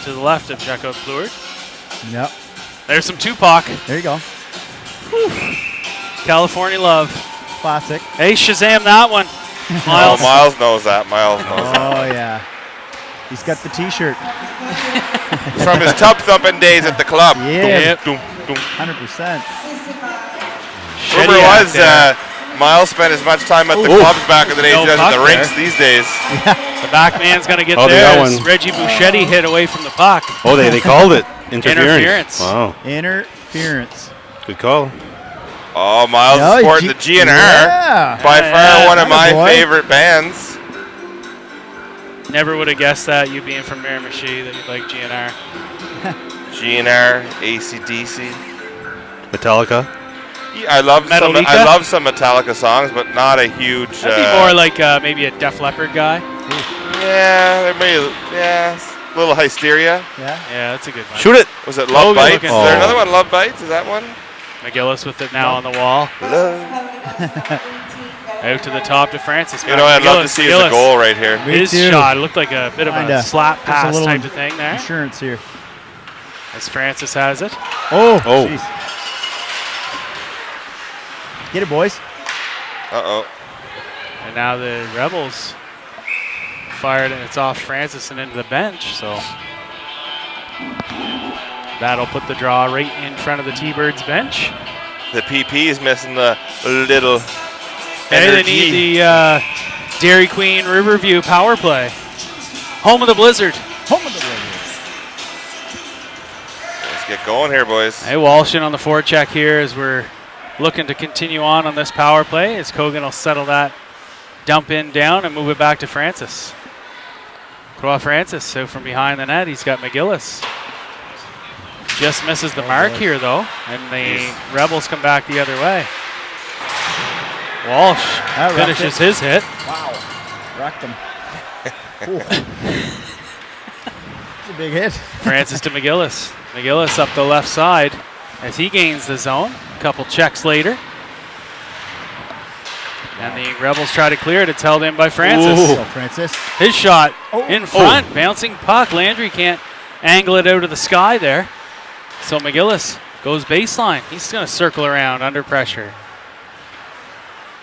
To the left of Jacko Pleward. Yep. There's some Tupac. There you go. California love. Classic. Hey, Shazam that one. Oh, Miles. Miles knows that. Miles knows that. Oh yeah. He's got the T-shirt. From his tub thumping days at the club. Yeah. Yep. Doom, doom. 100%. Rumor Shediac was there. Miles spent as much time at the Ooh. clubs back in the day No as he does at the puck rinks there. these days. The back man's going to get Oh, they there. got as one. Reggie Bouchetti hit away from the puck. Oh, they called it. Interference. Interference. Wow. Interference. Good call. Oh, Miles No, is sporting G- the GNR. Yeah. By Yeah, far yeah. one of my Attaboy. favorite bands. Never would have guessed that, you being from Miramichi, that you'd like GNR. GNR, AC/DC. Metallica. Yeah, I love Metallica? some Metallica songs, but not a huge. That'd be more like maybe a Def Leppard guy. Yeah, there may a little hysteria. Yeah. Yeah, that's a good one. Shoot it. Was it Love good Bites? looking. Is there Oh. another one? Love Bites? Is that one? McGillis with it now on the wall. Out to the top to Francis. You know, I'd love to see is a McGillis. goal right here. Me His too. shot looked like a bit of Kinda. a slap Just a pass little type of thing there. Insurance here. As Francis has it. Oh. Oh. Jeez. Get it, boys. Uh-oh. And now the Rebels fired, and it's off Francis and into the bench. So that'll put the draw right in front of the T-Birds bench. The PP is missing the little Hey, they energy. need the Dairy Queen Riverview power play. Home of the Blizzard. Home of the Blazers. Let's get going here, boys. Hey, Walsh in on the forecheck here as we're looking to continue on this power play as Kogan will settle that dump in down and move it back to Francis. Croix Francis, so from behind the net, he's got McGillis. Just misses the mark here, though, and the Rebels come back the other way. Walsh That wrapped finishes it. his hit. Wow. Rocked him. Cool. It's a big hit. Francis to McGillis. McGillis up the left side as he gains the zone. A couple checks later. And the Rebels try to clear it. It's held in by Francis. So Francis. His shot Oh. in front, bouncing puck. Landry can't angle it out of the sky there. So McGillis goes baseline. He's going to circle around under pressure.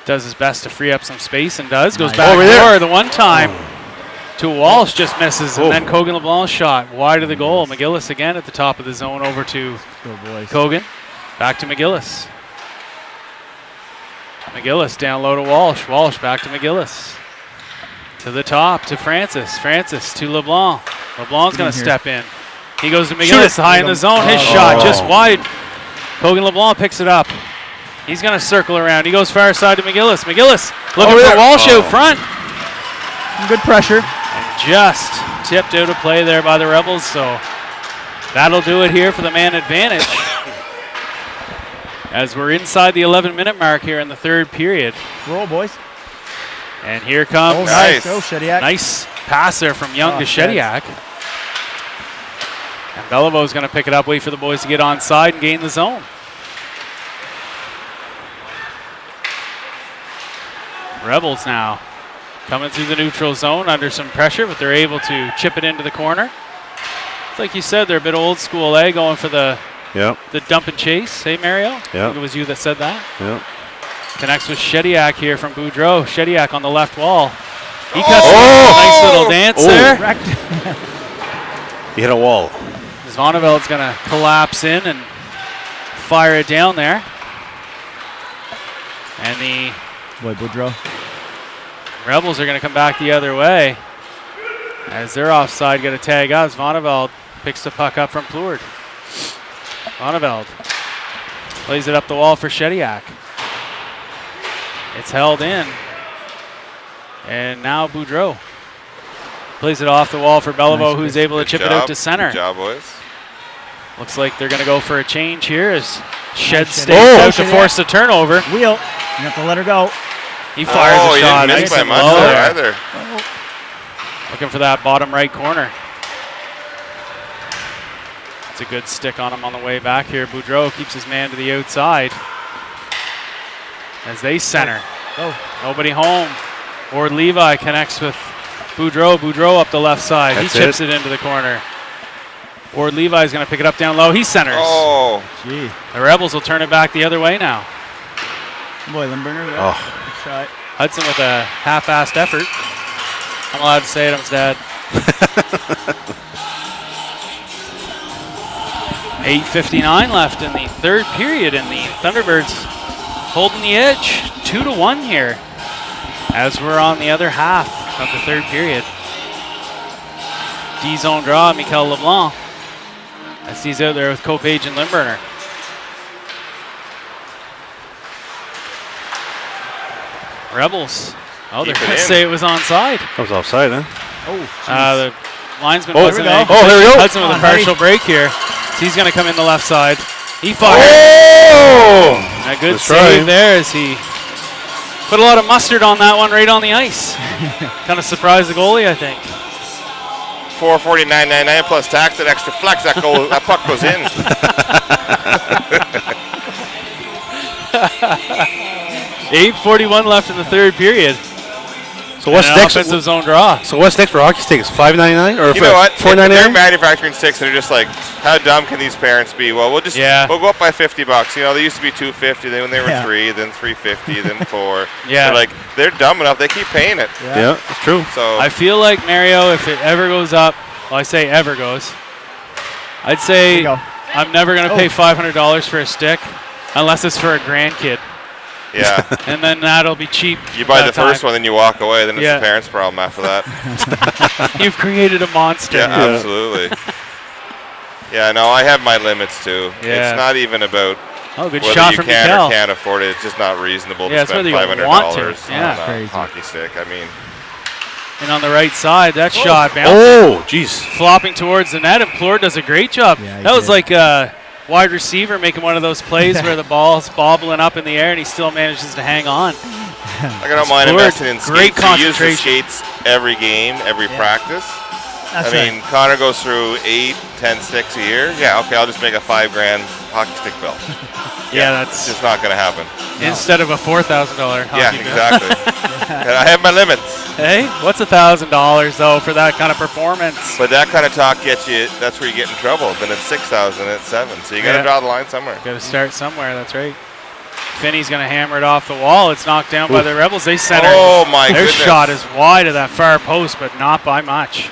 Does his best to free up some space and does. Goes back door the one time to Walsh, just misses. And then Cogan LeBlanc's shot wide of the goal. McGillis again at the top of the zone over to Cogan. Back to McGillis. McGillis down low to Walsh. Walsh back to McGillis. To the top to Francis. Francis to LeBlanc. LeBlanc's going to step in. He goes to McGillis high in the zone. His shot just wide. Cogan LeBlanc picks it up. He's going to circle around. He goes far side to McGillis. McGillis looking for Walsh out front. Good pressure. And just tipped out of play there by the Rebels. So that'll do it here for the man advantage. As we're inside the 11-minute mark here in the third period. Roll, boys. And here comes nice. Go, Shediak. nice pass there from Young to Shediak. And Belivo's going to pick it up, wait for the boys to get on side and gain the zone. Rebels now coming through the neutral zone under some pressure, but they're able to chip it into the corner. It's like you said, they're a bit old school, going for the dump and chase. Hey, Mario? I think it was you that said that. Yep. Connects with Shediak here from Boudreau. Shediak on the left wall. He cuts a nice little dance there. He hit a wall. Zvanneveld's going to collapse in and fire it down there. And the Boudreau. Rebels are going to come back the other way. As they're offside, get a tag out. Zvonneveld picks the puck up from Plourde. Zvonneveld plays it up the wall for Shediak. It's held in. And now Boudreau plays it off the wall for Beliveau, who's able to chip it out to center. Good job, boys. Looks like they're going to go for a change here as Shed stays out to force the turnover. Wheel. You have to let her go. He fires a shot. He didn't miss by much there either. Looking for that bottom right corner. It's a good stick on him on the way back here. Boudreau keeps his man to the outside as they center. Nobody home. Ward Levi connects with Boudreau. Boudreau up the left side. He chips it into the corner. Ward Levi's going to pick it up down low. He centers. Oh, gee. The Rebels will turn it back the other way now. Boy, Limburner. Good shot. Hudson with a half-assed effort. I'm allowed to say it, I'm his dad. 8:59 left in the third period, and the Thunderbirds holding the edge 2-1 here as we're on the other half of the third period. D-zone draw, Mikel LeBlanc as he's out there with Kopage and Limburner. Rebels. Oh, they're going to say it was onside. That was offside, huh? The linesman wasn't in. Oh, there we go. Hudson with a partial break here. So he's going to come in the left side. He fired. Oh! A good save there as he put a lot of mustard on that one right on the ice. Kind of surprised the goalie, I think. $449.99 plus tax and extra flex. That puck goes in. 8:41 left in the third period. So what's next? Offensive zone draw. So what's next for hockey sticks? $5.99 or you know what? $4.99? They're manufacturing sticks, and they're just like, how dumb can these parents be? Well, we'll go up by $50. You know, they used to be $250. Then when they were $3, then $350, then $4. Yeah. They're dumb enough. They keep paying it. Yeah, it's true. So I feel like Mario, if it ever goes up, well, I say ever goes, I'd say I'm never going to pay $500 for a stick unless it's for a grandkid. Yeah. And then that'll be cheap. You buy the first one, then you walk away. Then it's the parents' problem after that. You've created a monster. Yeah, absolutely. Yeah, no, I have my limits too. Yeah. It's not even about good whether shot you from can Mikel. or can't afford it. It's just not reasonable to it's spend whether you $500 want to. on a Crazy. hockey stick. I mean, And on the right side, that shot bouncing. Oh, jeez. Flopping towards the net, and Plourde does a great job. Yeah, that was like a wide receiver making one of those plays where the ball's bobbling up in the air and he still manages to hang on. I don't mind investing in great skates. We use the concentration. skates every game, every practice. That's I mean, Connor goes through 8, 10 sticks a year. Yeah, okay, I'll just make a $5,000 hockey stick bill. Yeah, it's that's just not going to happen. instead of a $4,000 hockey bill. Yeah, exactly. And I have my limits. Hey, what's $1,000 though for that kind of performance? But that kind of talk gets you, that's where you get in trouble. Then it's 6,000, it's 7. So you got to draw the line somewhere. Got to start somewhere, that's right. Finney's going to hammer it off the wall. It's knocked down by the Rebels. They center. Oh, my Their goodness. shot is wide of that far post, but not by much.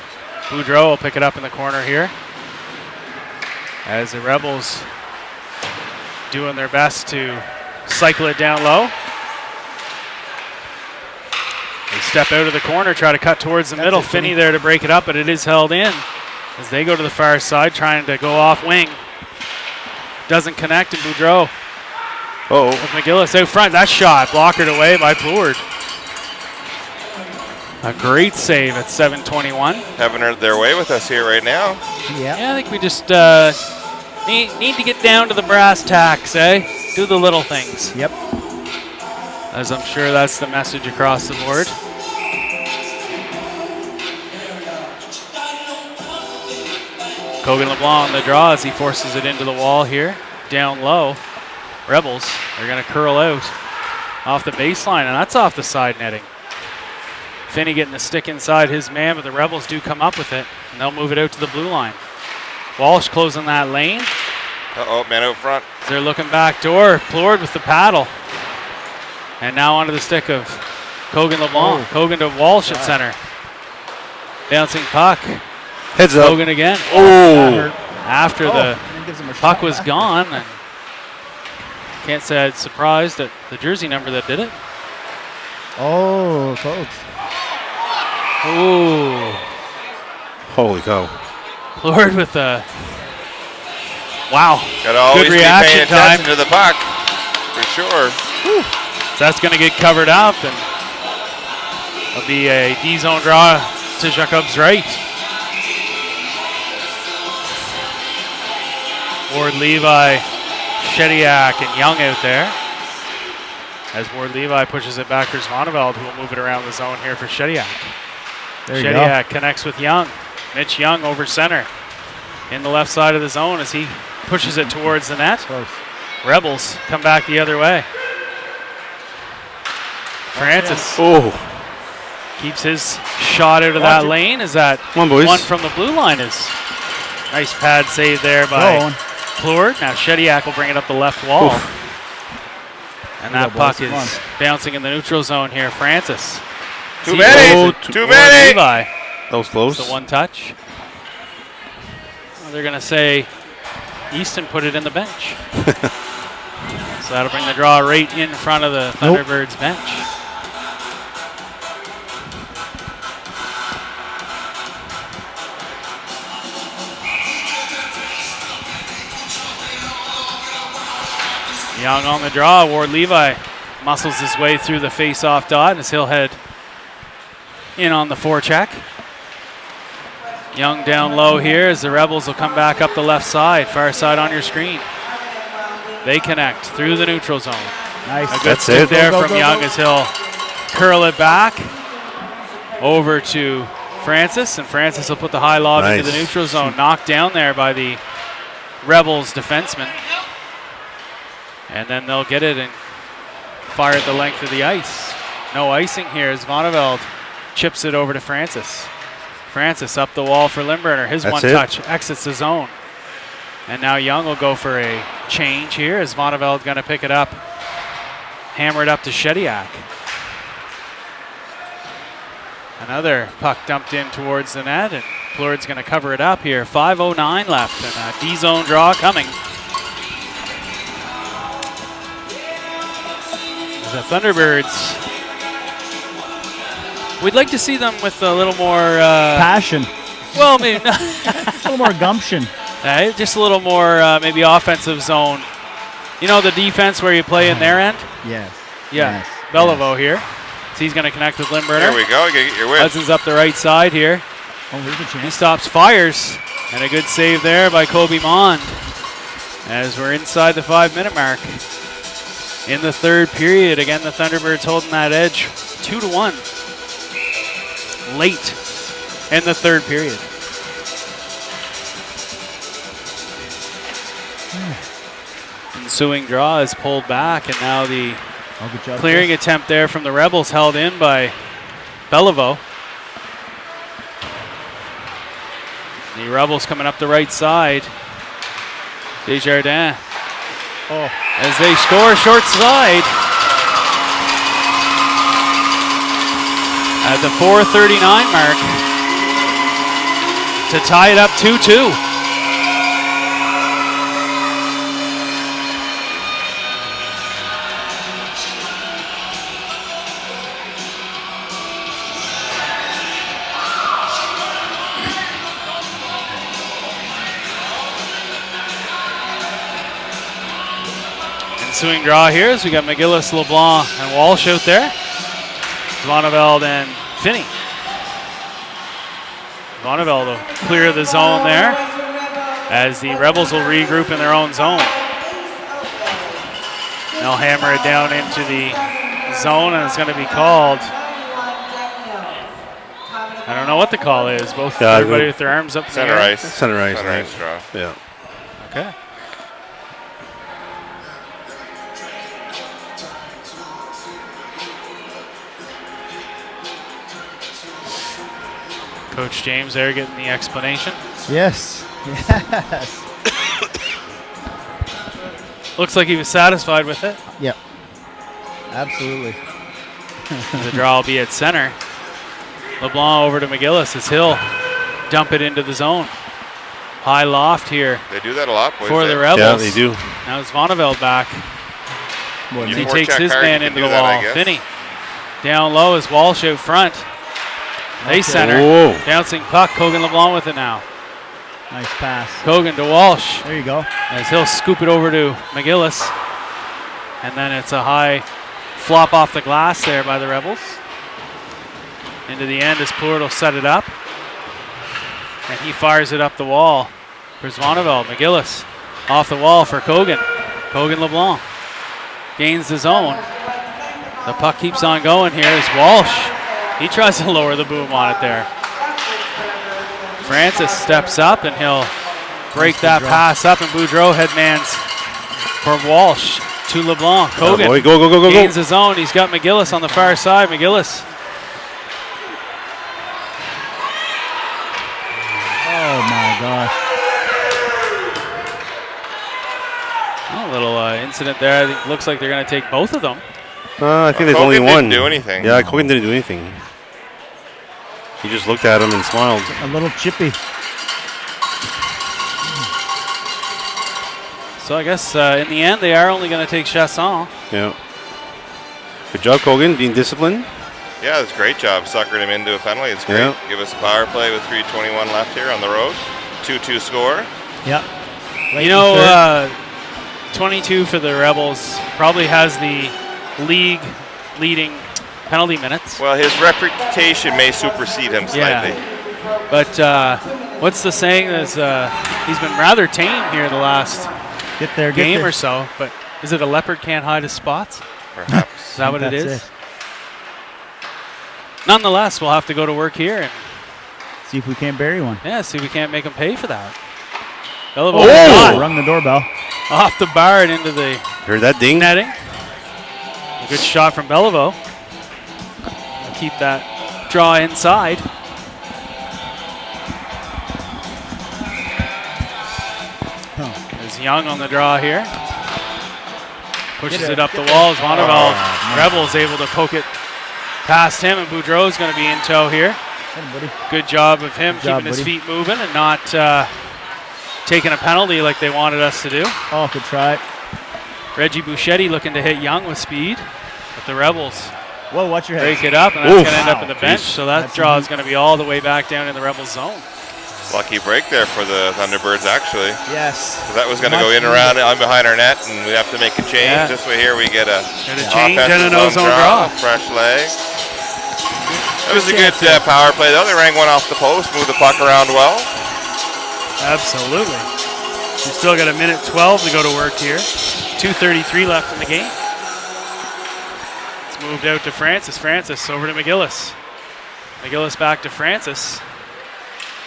Boudreau will pick it up in the corner here. As the Rebels doing their best to cycle it down low. They step out of the corner, try to cut towards the middle. Finney there to break it up, but it is held in as they go to the far side, trying to go off wing. Doesn't connect, and Boudreau with McGillis out front. That shot blockered away by Plord. A great save at 7:21. Having their way with us here right now. Yeah, I think we just need to get down to the brass tacks, eh? Do the little things. Yep. As I'm sure that's the message across the board. Kogan LeBlanc on the draw as he forces it into the wall here. Down low. Rebels are going to curl out off the baseline, and that's off the side netting. Finney getting the stick inside his man, but the Rebels do come up with it, and they'll move it out to the blue line. Walsh closing that lane. Uh-oh, man out front. They're looking back door. Plord with the paddle. And now onto the stick of Kogan LeBlanc. Kogan to Walsh at center. Bouncing puck. Heads up. Kogan again. Oh. After the Gives him a puck shot was back. gone. And can't say I'm surprised at the jersey number that did it. Oh, close. Ooh. Holy cow. Plord with the wow. Got to always Good be reaction paying time. attention to the puck, for sure. So that's going to get covered up, and it'll be a D-zone draw to Jacob's right. Ward Levi, Shediak, and Young out there. As Ward Levi pushes it back for Zvoneveld, who will move it around the zone here for Shediak. There you Shediak connects with Young. Mitch Young over center in the left side of the zone as he pushes it towards the net. Close. Rebels come back the other way. Francis keeps his shot out of that lane. Is that Come on, boys. one from the blue line? Is nice pad save there by Going. Plord. Now Shediak will bring it up the left wall. And that Good puck boys. Come on. is bouncing in the neutral zone here. Francis. Too many. Too many. Levi. That was close. The one touch. Well, they're going to say Easton put it in the bench. So that'll bring the draw right in front of the Thunderbirds bench. Young on the draw. Ward Levi muscles his way through the face-off dot as he'll head in on the forecheck. Young down low here as the Rebels will come back up the left side, far side on your screen. They connect through the neutral zone. Nice. A good That's stick it. there Go, go, from go, Young go. as he'll curl it back over to Francis, and Francis will put the high lob into the Nice. neutral zone. Knocked down there by the Rebels defenseman. And then they'll get it and fire at the length of the ice. No icing here as Zvoneveld chips it over to Francis. Francis up the wall for Limburner. His That's one it. touch exits the zone. And now Young will go for a change here as Zvoneveld going to pick it up. Hammer it up to Shediak. Another puck dumped in towards the net, and Plord's going to cover it up here. 5:09 left, and a D-zone draw coming. The Thunderbirds, we'd like to see them with a little more Passion. well, maybe not, A little more gumption. just a little more maybe offensive zone. You know the defense where you play in their end? Yes. Yeah, Yes. Beliveau here. So he's going to connect with Limburner. There we go. You gotta get your whip. Hudson's up the right side here. Oh, here's a He chance. stops, fires, and a good save there by Kobe Mond as we're inside the 5-minute mark. In the third period, again, the Thunderbirds holding that edge 2-1 late in the third period. Ensuing draw is pulled back, and now the Oh, good job. clearing attempt there from the Rebels held in by Beliveau. The Rebels coming up the right side. Desjardins. As they score short side. At the 4:39 mark. To tie it up 2-2. Ensuing draw here as we got McGillis, LeBlanc, and Walsh out there. Zvoneveld and Finney. Zvoneveld will clear the zone there as the Rebels will regroup in their own zone. They'll hammer it down into the zone and it's going to be called. I don't know what the call is. Everybody with their arms up in the Center air. ice. Center ice. Center ice draw. Yeah. Okay. Coach James there getting the explanation. Yes. Yes. Looks like he was satisfied with it. Yep. Absolutely. The draw will be at center. LeBlanc over to McGillis as he'll dump it into the zone. High loft here They do that a lot, boys. for the eh? Rebels. Yeah, they do. Now it's Zvoneveld back. Boy, He You man. work takes that his hard, man you can into do the that, I wall. guess. Finney down low as Walsh out front. They center. Whoa. Bouncing puck. Kogan LeBlanc with it now. Nice pass. Kogan to Walsh There you go. as he'll scoop it over to McGillis. And then it's a high flop off the glass there by the Rebels. Into the end as Plord will set it up. And he fires it up the wall for Zvoneveld. McGillis off the wall for Kogan. Kogan LeBlanc gains the zone. The puck keeps on going here as Walsh. He tries to lower the boom on it there. Francis steps up and he'll break that pass up, and Boudreau headmans for Walsh to LeBlanc. Kogan Boy, go. gains his own. He's got McGillis on the far side. McGillis. Oh my gosh. A little incident there. I think it looks like they're going to take both of them. I think there's Kogan only didn't one. do anything. Yeah, Kogan didn't do anything. He just looked at him and smiled. A little chippy. So I guess in the end they are only going to take Chasson. Yeah. Good job, Kogan, being disciplined. Yeah, that's a great job suckering him into a penalty. It's great. Yeah. Give us a power play with 3:21 left here on the road. 2-2 score. Yep. You know, 22 for the Rebels probably has the league leading penalty minutes. Well, his reputation may supersede him slightly. Yeah. But what's the saying? Is he's been rather tame here the last Get there, game get there. or so. But is it a leopard can't hide his spots? Perhaps. Is that what it That's is? Nonetheless, we'll have to go to work here and See if we can't bury one. see if we can't make him pay for that. Oh! Rung the doorbell. Off the bar and into the Heard that ding? netting. A good shot from Beliveau. Keep that draw inside. There's Young on the draw here. Pushes it up the wall. Zvoneveld. Rebels able to poke it past him, and Boudreau's going to be in tow here. Hey, buddy. Good job of him Good job, keeping his buddy. feet moving and not taking a penalty like they wanted us to do. Oh, good try. Reggie Bouchetti looking to hit Young with speed, but the Rebels Whoa, watch your head. break it up, and that's Oof. going to end up in the bench. Jeez. So that That's draw a- is going to be all the way back down in the Rebels zone. Lucky break there for the Thunderbirds, actually. Yes. 'Cause that was going to go Much in around on behind our net, and we have to make a change. Yeah. This way here we get a Got a change and offensive an ozone zone draw. fresh leg. That was a good power play, though. They rang one off the post, moved the puck around well. Absolutely. We've still got a minute 12 to go to work here. 2:33 left in the game. It's moved out to Francis. Francis over to McGillis. McGillis back to Francis.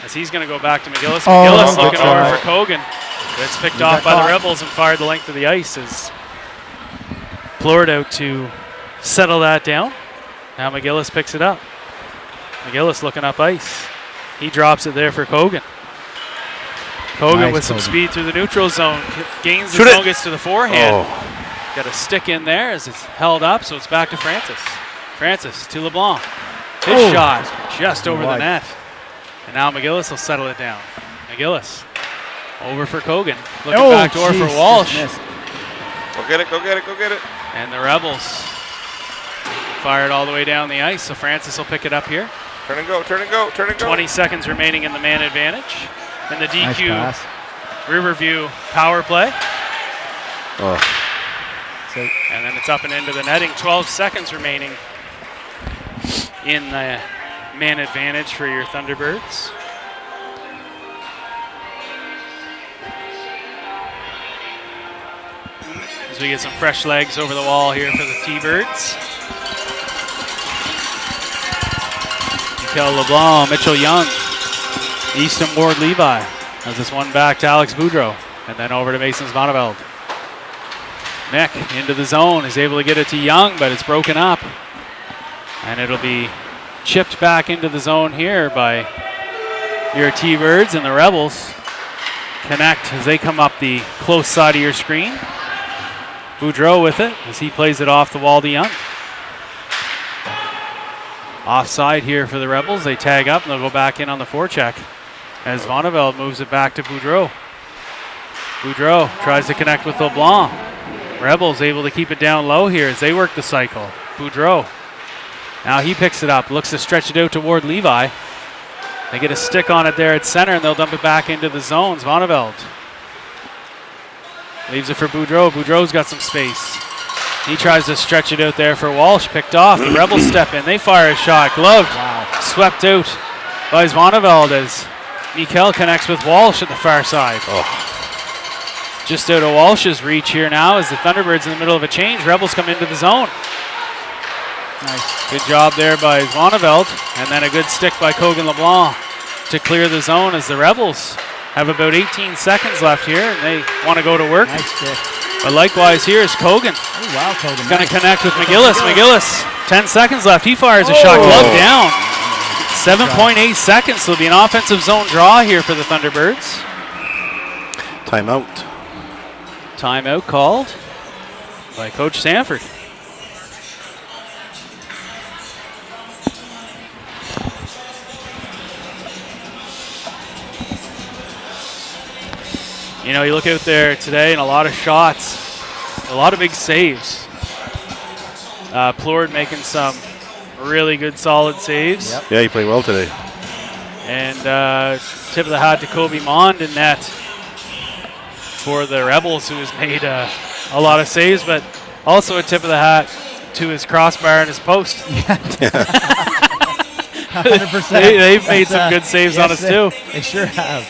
As he's going to go back to McGillis. Oh, McGillis good looking try. over for Kogan. It's picked He off got by the caught. Rebels and fired the length of the ice as Plord out to settle that down. Now McGillis picks it up. McGillis looking up ice. He drops it there for Kogan. Kogan Nice, with some Kogan. speed through the neutral zone. Gains the Shoot it. zone, gets to the forehand. Oh, Got a stick in there as it's held up, so it's back to Francis. Francis to LeBlanc. His Oh. shot just over the Wide. net. And now McGillis will settle it down. McGillis over for Kogan. Looking Oh, back door for jeez, Walsh. just missed. Go get it, go get it, go get it. And the Rebels fired all the way down the ice, so Francis will pick it up here. Turn and go, turn and go, turn and go. 20 seconds remaining in the man advantage. And the Nice DQ pass. Riverview power play. oh. So, And then it's up and into the netting. 12 seconds remaining in the man advantage for your Thunderbirds. As we get some fresh legs over the wall here for the T-Birds. Mikel LeBlanc, Mitchell Young, Easton Ward Levi has this one back to Alex Boudreau, and then over to Mason Zvoneveld. Nick into the zone, is able to get it to Young, but it's broken up. And it'll be chipped back into the zone here by your T-Birds, and the Rebels connect as they come up the close side of your screen. Boudreau with it as he plays it off the wall to Young. Offside here for the Rebels. They tag up and they'll go back in on the forecheck as Vonneveld moves it back to Boudreau. Boudreau tries to connect with LeBlanc. Rebels able to keep it down low here as they work the cycle. Boudreau. Now he picks it up, looks to stretch it out toward Levi. They get a stick on it there at center and they'll dump it back into the zones. Vonneveld leaves it for Boudreau. Boudreau's got some space. He tries to stretch it out there for Walsh. Picked off. The Rebels step in. They fire a shot. Gloved. wow. Swept out by Zvoneveld as Mikel connects with Walsh at the far side. Just out of Walsh's reach here now as the Thunderbirds in the middle of a change. Rebels come into the zone. Nice. Good job there by Zvoneveld. And then a good stick by Kogan LeBlanc to clear the zone as the Rebels have about 18 seconds left here and they want to go to work. Nice stick. But likewise here is Kogan. Oh, wow, Kogan. Going to Nice. connect with McGillis. McGillis, 10 seconds left. He fires a shot. Glove down. 7.8 seconds. So it'll be an offensive zone draw here for the Thunderbirds. Timeout. Timeout called by Coach Sanford. You know, you look out there today and a lot of shots, a lot of big saves. Plord making some really good, solid saves. Yep. Yeah, he played well today. And tip of the hat to Kobe Mond in net for the Rebels, who has made a lot of saves, but also a tip of the hat to his crossbar and his post. 100%. They've made some good saves on us too. They sure have.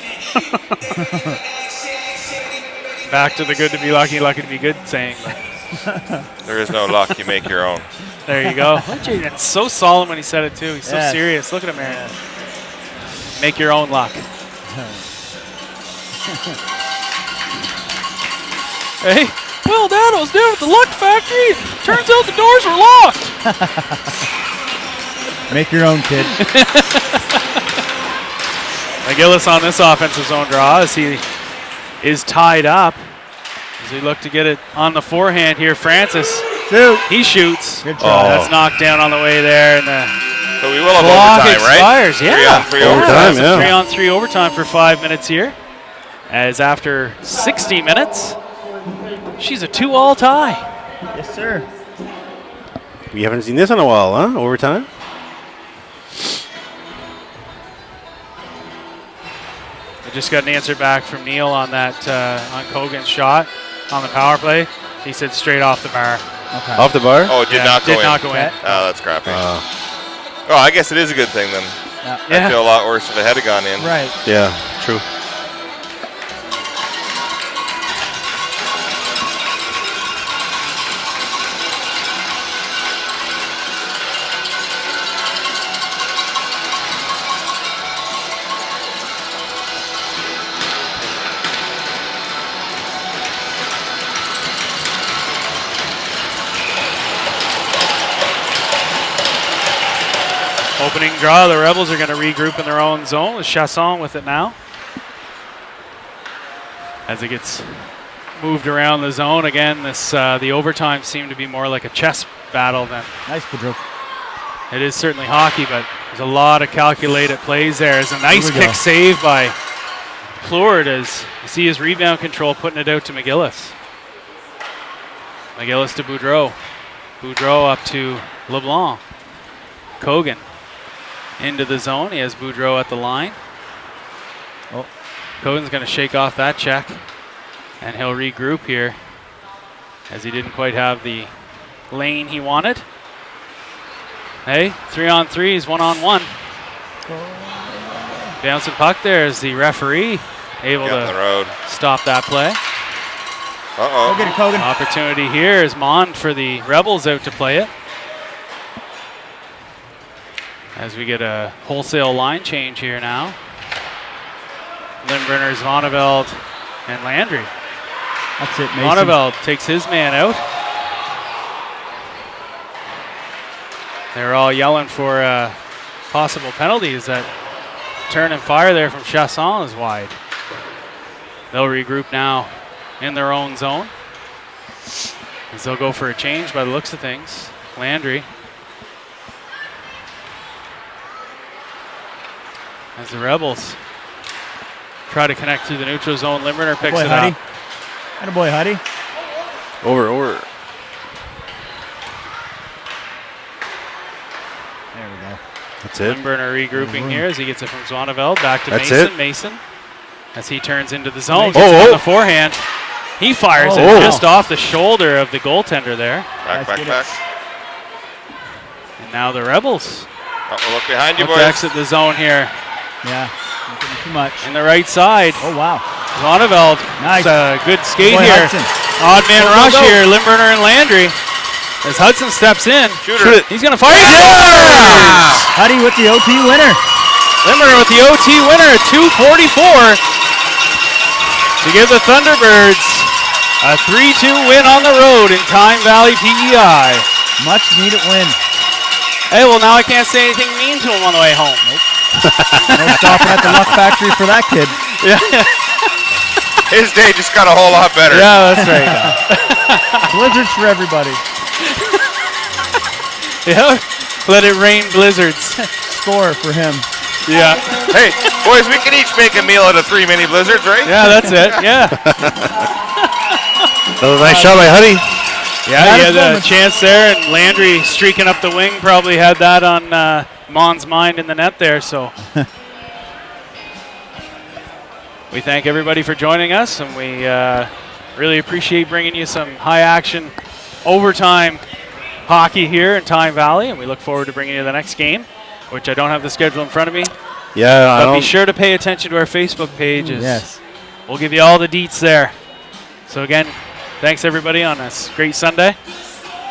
Back to the good to be lucky, lucky to be good saying. There is no luck, you make your own. There you go. It's so solemn when he said it too. He's so Yes. serious. Look at him, Aaron. Make your own luck. Hey, well, Dad, I was down at the Luck Factory. Turns out the doors were locked. Make your own, kid. McGillis on this offensive zone draw as he is tied up. As we look to get it on the forehand here, Francis. Shoot. He shoots. Good try. That's knocked down on the way there, and the So we will have clock overtime, right? expires. Yeah. 3-on-3 Overtime, That's a yeah. 3-on-3 overtime for 5 minutes here. As after 60 minutes, she's a 2-all tie. Yes, sir. We haven't seen this in a while, huh? Overtime? I just got an answer back from Neil on that on Kogan's shot on the power play. He said straight off the bar. Okay. Off the bar? Oh, it did not go did in. not go in. Oh, that's crappy. Oh, I guess it is a good thing then. Yeah. Yeah. I feel a lot worse if it had gone in. Right. Yeah, true. Opening draw, the Rebels are going to regroup in their own zone with Chasson with it now. As it gets moved around the zone again, the overtime seemed to be more like a chess battle than Nice, Boudreau. it is certainly hockey, but there's a lot of calculated plays there. There's a nice kick save by Plourde as you see his rebound control putting it out to McGillis. McGillis to Boudreau. Boudreau up to LeBlanc. Kogan into the zone. He has Boudreau at the line. Oh. Kogan's going to shake off that check, and he'll regroup here as he didn't quite have the lane he wanted. Hey, 3-on-3s, 1-on-1. Bouncing puck there is the referee able to stop that play. Uh-oh. Go get it, Kogan. Opportunity here is Mond for the Rebels out to play it. As we get a wholesale line change here now. Lindbrenner, Zvoneveld, and Landry. That's it, Mason. Zvoneveld takes his man out. They're all yelling for possible penalties. That turn and fire there from Chasson is wide. They'll regroup now in their own zone. As they'll go for a change by the looks of things. Landry. As the Rebels try to connect through the neutral zone, Lindbrenner picks it up. Attaboy, Huddy. Over. There we go. That's it. Lindbrenner regrouping here as he gets it from Zvoneveld back to That's Mason. it. Mason, as he turns into the zone, Mason. gets it on the forehand. He fires it just off the shoulder of the goaltender there. Back. And now the Rebels Look behind you, look boys. to exit the zone here. Yeah, not getting too much. In the right side. Oh, wow. Zvoneveld. Nice. It's a good skate Boy, here. Hudson. Odd man Go, go, rush go. here. Lindbrenner and Landry. As Hudson steps in. Shoot it. He's going to fire. Yeah! Huddy with the OT winner. Lindbrenner with the OT winner at 2:44 to give the Thunderbirds a 3-2 win on the road in Tyne Valley PEI. Much needed win. Hey, well, now I can't say anything mean to him on the way home. No stopping at the Luck Factory for that kid. Yeah, His day just got a whole lot better. yeah, that's right. Blizzards for everybody. Yeah, let it rain blizzards. Score for him. Yeah, Hey, boys, we can each make a meal out of 3 mini blizzards, right? yeah, that's it. Yeah, That was a nice shot by Huddy. yeah, he had a chance there, and Landry streaking up the wing probably had that on Mon's mind in the net there. So we thank everybody for joining us, and we really appreciate bringing you some high-action overtime hockey here in Tyne Valley, and we look forward to bringing you the next game, which I don't have the schedule in front of me. Yeah, But be sure to pay attention to our Facebook pages. Yes. We'll give you all the deets there. So again, thanks everybody on this great Sunday.